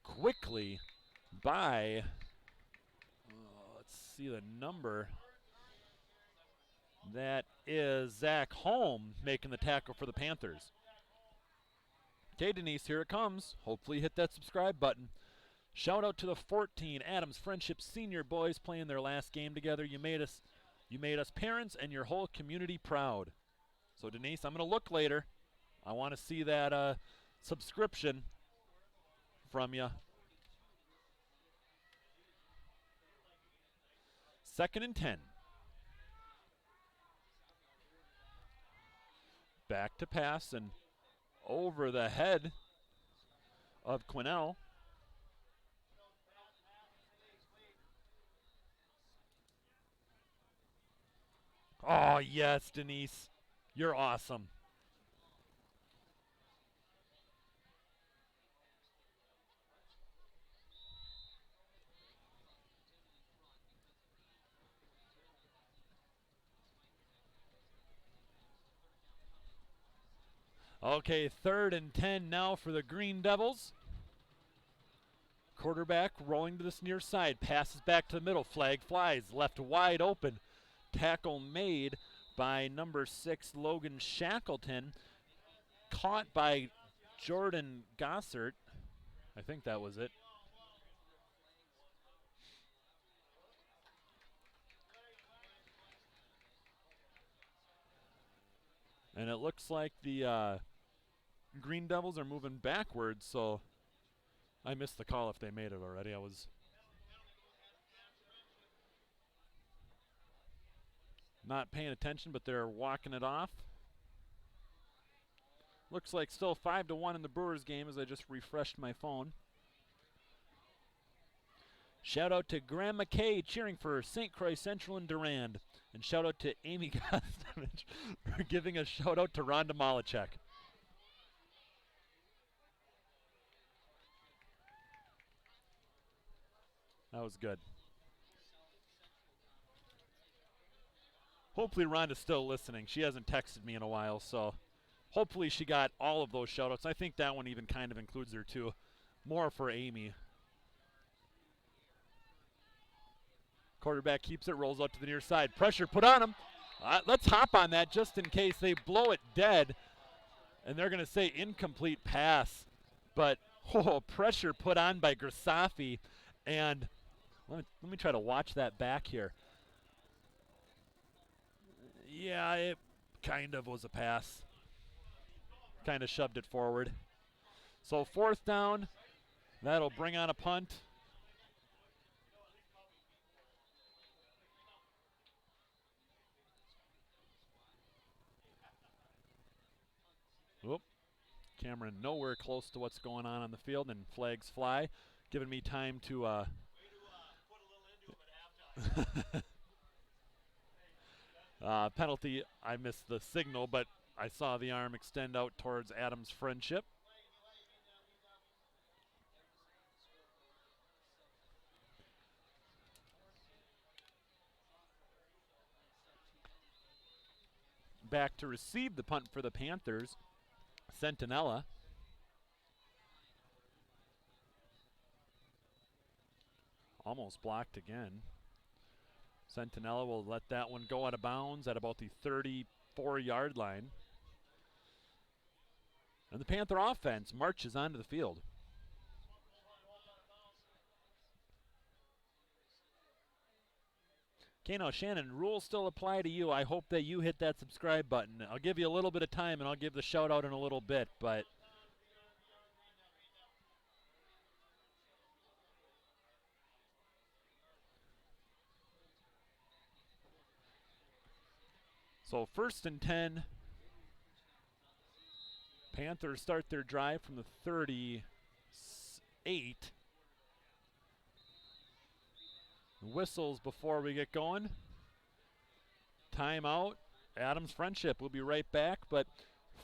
Speaker 3: quickly by, let's see the number. That is Zach Holm making the tackle for the Panthers. Okay, Denise, here it comes. Hopefully hit that subscribe button. Shout out to the 14 Adams Friendship Senior boys playing their last game together. You made us parents and your whole community proud. So, Denise, I'm going to look later. I want to see that subscription from you. 2nd and 10. Back to pass and over the head of Quinnell. Oh, yes, Denise. You're awesome. Okay, 3rd and 10 now for the Green Devils. Quarterback rolling to this near side. Passes back to the middle. Flag flies. Left wide open. Tackle made by number 6, Logan Shackleton. Caught by Jordan Gossert. I think that was it. And it looks like the Green Devils are moving backwards, so I missed the call if they made it already. I was not paying attention, but they're walking it off. Looks like still 5-1 in the Brewers game as I just refreshed my phone. Shout out to Graham McKay cheering for St. Croix Central and Durand. And shout out to Amy Kostovich for giving a shout out to Rhonda Malachek. That was good. Hopefully Rhonda's still listening. She hasn't texted me in a while, so hopefully she got all of those shout outs. I think that one even kind of includes her too. More for Amy. Quarterback keeps it, rolls out to the near side. Pressure put on him. Let's hop on that just in case they blow it dead. And they're going to say incomplete pass. But pressure put on by Grisafi. And Let me try to watch that back here. Yeah, it kind of was a pass. Kind of shoved it forward. So 4th down. That'll bring on a punt. Whoop. Cameron nowhere close to what's going on the field, and flags fly, giving me time to penalty. I missed the signal, but I saw the arm extend out towards Adams Friendship. Back to receive the punt for the Panthers, Centinella. Almost blocked again. Centinella will let that one go out of bounds at about the 34-yard line. And the Panther offense marches onto the field. Okay, now Shannon, rules still apply to you. I hope that you hit that subscribe button. I'll give you a little bit of time, and I'll give the shout out in a little bit, but so 1st and 10. Panthers start their drive from the 38. Whistles before we get going. Timeout. Adams Friendship. We'll be right back. But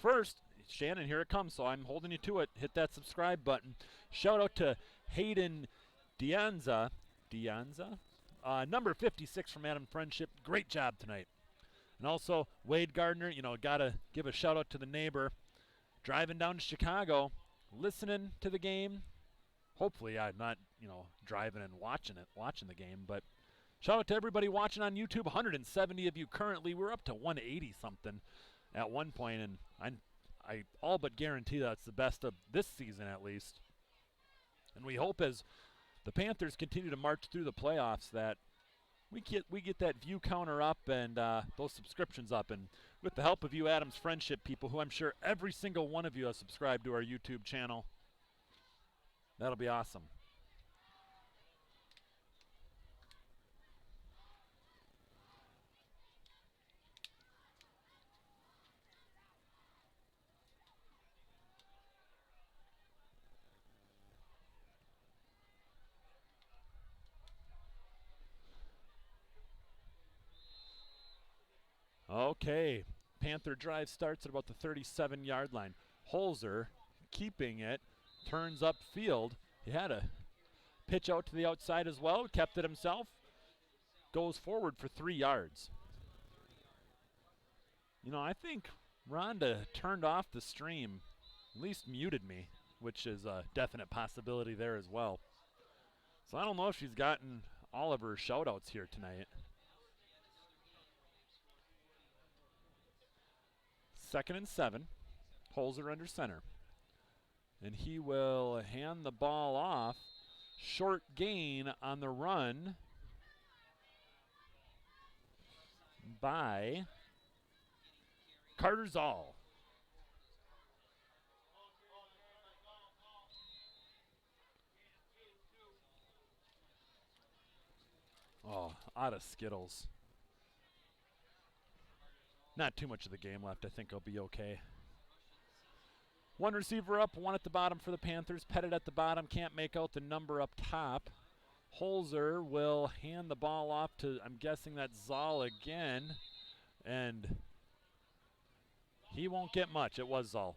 Speaker 3: first, Shannon, here it comes. So I'm holding you to it. Hit that subscribe button. Shout out to Hayden Dianza. Number 56 from Adams Friendship. Great job tonight. And also, Wade Gardner, got to give a shout out to the neighbor. Driving down to Chicago, listening to the game. Hopefully I'm not, driving and watching the game. But shout out to everybody watching on YouTube. 170 of you currently. We're up to 180-something at one point, and I all but guarantee that's the best of this season at least. And we hope as the Panthers continue to march through the playoffs that we get that view counter up and those subscriptions up. And with the help of you Adams Friendship people, who I'm sure every single one of you has subscribed to our YouTube channel, that'll be awesome. Okay, Panther drive starts at about the 37-yard line. Holzer keeping it, turns upfield. He had a pitch out to the outside as well, kept it himself, goes forward for 3 yards. I think Rhonda turned off the stream, at least muted me, which is a definite possibility there as well. So I don't know if she's gotten all of her shout-outs here tonight. 2nd and 7. Holzer under center. And he will hand the ball off. Short gain on the run by Carter Zoll. Oh, out of Skittles. Not too much of the game left. I think I'll be okay. One receiver up, one at the bottom for the Panthers. Pettit at the bottom, can't make out the number up top. Holzer will hand the ball off to, I'm guessing that's Zoll again. And he won't get much. It was Zoll.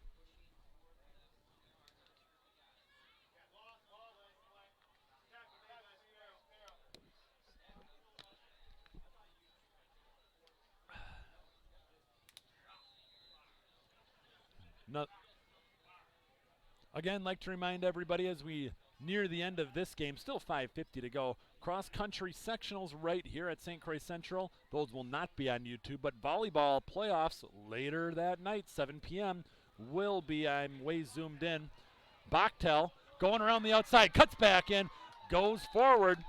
Speaker 3: No. Again, like to remind everybody as we near the end of this game, still 5:50 to go. Cross-country sectionals right here at St. Croix Central. Those will not be on YouTube, but volleyball playoffs later that night, 7 p.m. will be. I'm way zoomed in. Bachtel going around the outside, cuts back in, goes forward.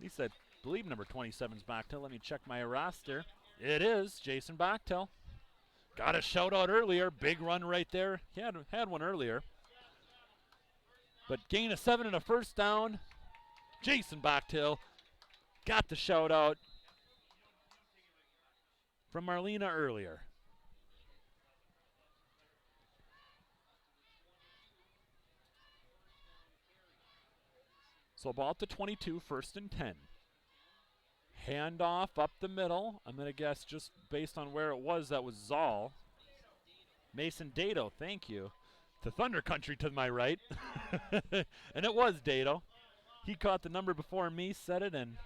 Speaker 3: least I believe number 27 is Bachtel. Let me check my roster. It is Jason Bachtel. Got a shout out earlier. Big run right there. He had one earlier. But gain of 7 and a first down. Jason Bachtel got the shout out from Marlena earlier. So ball at the 22, 1st and 10. Handoff up the middle. I'm going to guess just based on where it was, that was Zoll. Mason Dado, thank you. To Thunder Country to my right. And it was Dado. He caught the number before me, said it, and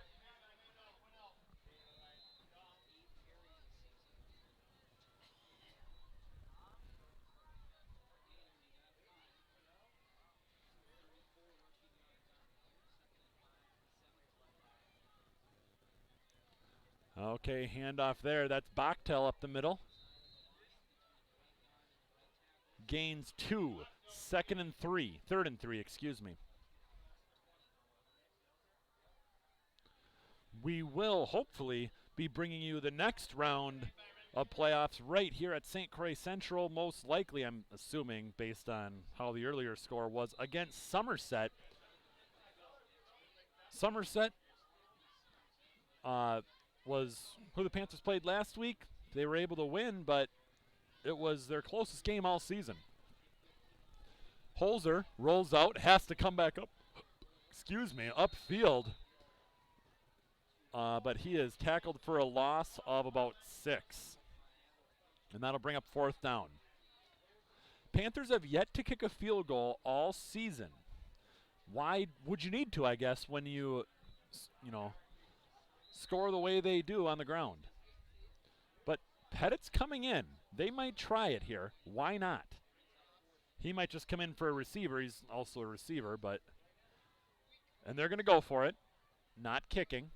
Speaker 3: okay, handoff there. That's Bachtel up the middle. Gains 2. 2nd and 3. 3rd and 3, excuse me. We will hopefully be bringing you the next round of playoffs right here at St. Croix Central, most likely, I'm assuming, based on how the earlier score was, against Somerset. Somerset was who the Panthers played last week. They were able to win, but it was their closest game all season. Holzer rolls out, has to come back up, upfield. But he is tackled for a loss of about 6. And that'll bring up 4th down. Panthers have yet to kick a field goal all season. Why would you need to, I guess, when you score the way they do on the ground? But Pettit's coming in. They might try it here. Why not? He might just come in for a receiver. He's also a receiver, and they're going to go for it. Not kicking.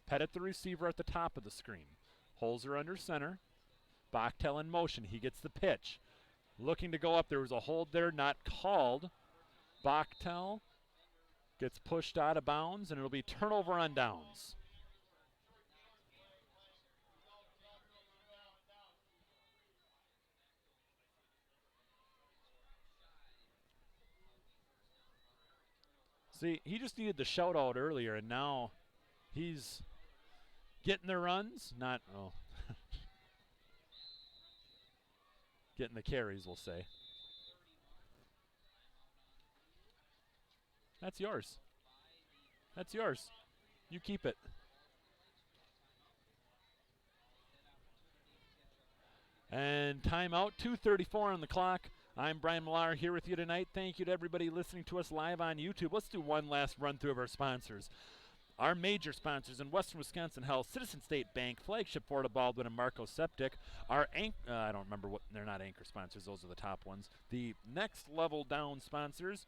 Speaker 3: Pettit the receiver at the top of the screen. Holzer under center. Bachtel in motion. He gets the pitch. Looking to go up. There was a hold there, not called. Bachtel gets pushed out of bounds, and it'll be turnover on downs. See, he just needed the shout out earlier, and now he's getting the runs, getting the carries, we'll say. That's yours. That's yours. You keep it. And timeout, 2:34 on the clock. I'm Brian Millar here with you tonight. Thank you to everybody listening to us live on YouTube. Let's do one last run through of our sponsors. Our major sponsors in Western Wisconsin Health, Citizen State Bank, Flagship Florida Baldwin, and Marco Septic. Our I don't remember what, they're not anchor sponsors, those are the top ones. The next level down sponsors,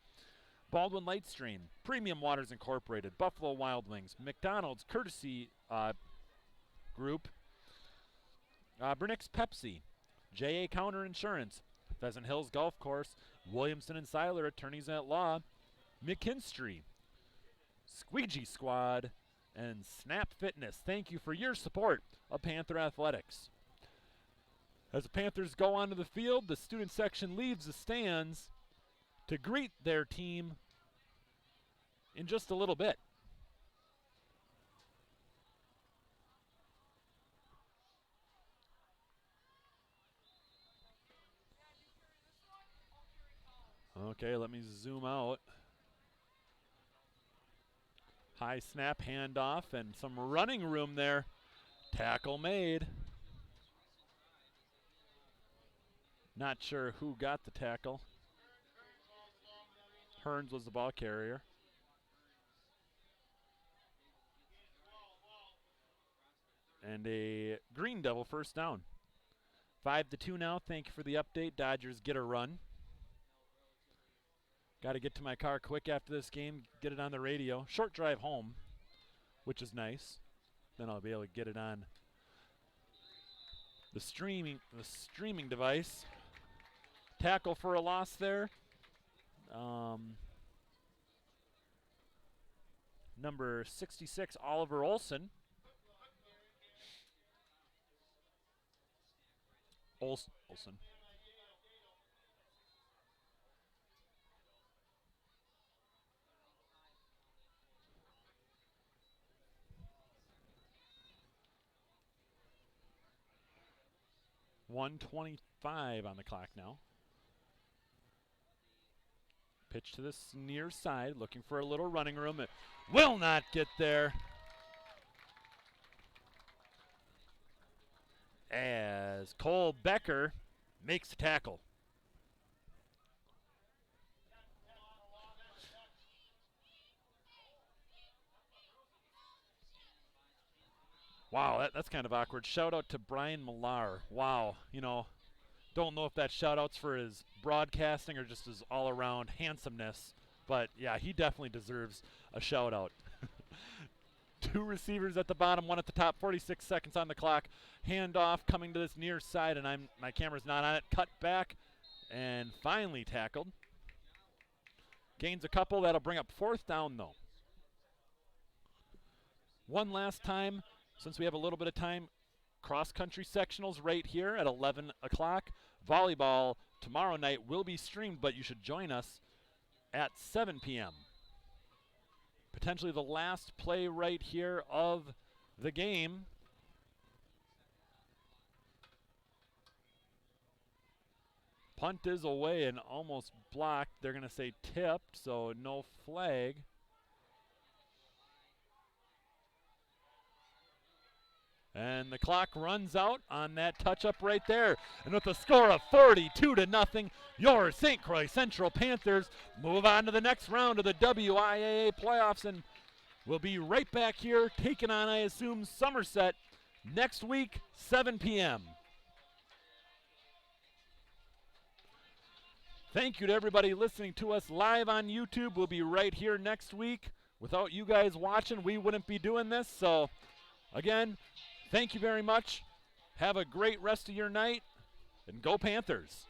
Speaker 3: Baldwin Lightstream, Premium Waters Incorporated, Buffalo Wild Wings, McDonald's Courtesy Group, Burnix Pepsi, JA Counter Insurance, Pheasant Hills Golf Course, Williamson and Seiler Attorneys at Law, McKinstry, Squeegee Squad, and Snap Fitness. Thank you for your support of Panther Athletics. As the Panthers go onto the field, the student section leaves the stands to greet their team in just a little bit. Okay, let me zoom out. High snap, handoff, and some running room there. Tackle made. Not sure who got the tackle. Hearns was the ball carrier. And a Green Devil first down. 5-2 now. Thank you for the update. Dodgers get a run. Got to get to my car quick after this game, get it on the radio. Short drive home, which is nice. Then I'll be able to get it on the streaming device. Tackle for a loss there. number 66, Oliver Olson. Olson. .125 on the clock now. Pitch to this near side, looking for a little running room. It will not get there. As Cole Becker makes the tackle. Wow, that's kind of awkward. Shout out to Brian Millar. Wow, you know, don't know if that shout out's for his broadcasting or just his all-around handsomeness, but yeah, he definitely deserves a shout out. 2 receivers at the bottom, 1 at the top, 46 seconds on the clock. Handoff coming to this near side, and my camera's not on it. Cut back and finally tackled. Gains a couple. That'll bring up 4th down, though. One last time, since we have a little bit of time, cross-country sectionals right here at 11 o'clock. Volleyball tomorrow night will be streamed, but you should join us at 7 p.m. Potentially the last play right here of the game. Punt is away and almost blocked. They're going to say tipped, so no flag. And the clock runs out on that touch-up right there. And with a score of 42-0, your St. Croix Central Panthers move on to the next round of the WIAA playoffs. And we'll be right back here taking on, I assume, Somerset next week, 7 p.m. Thank you to everybody listening to us live on YouTube. We'll be right here next week. Without you guys watching, we wouldn't be doing this. So, again, thank you very much. Have a great rest of your night, and go Panthers.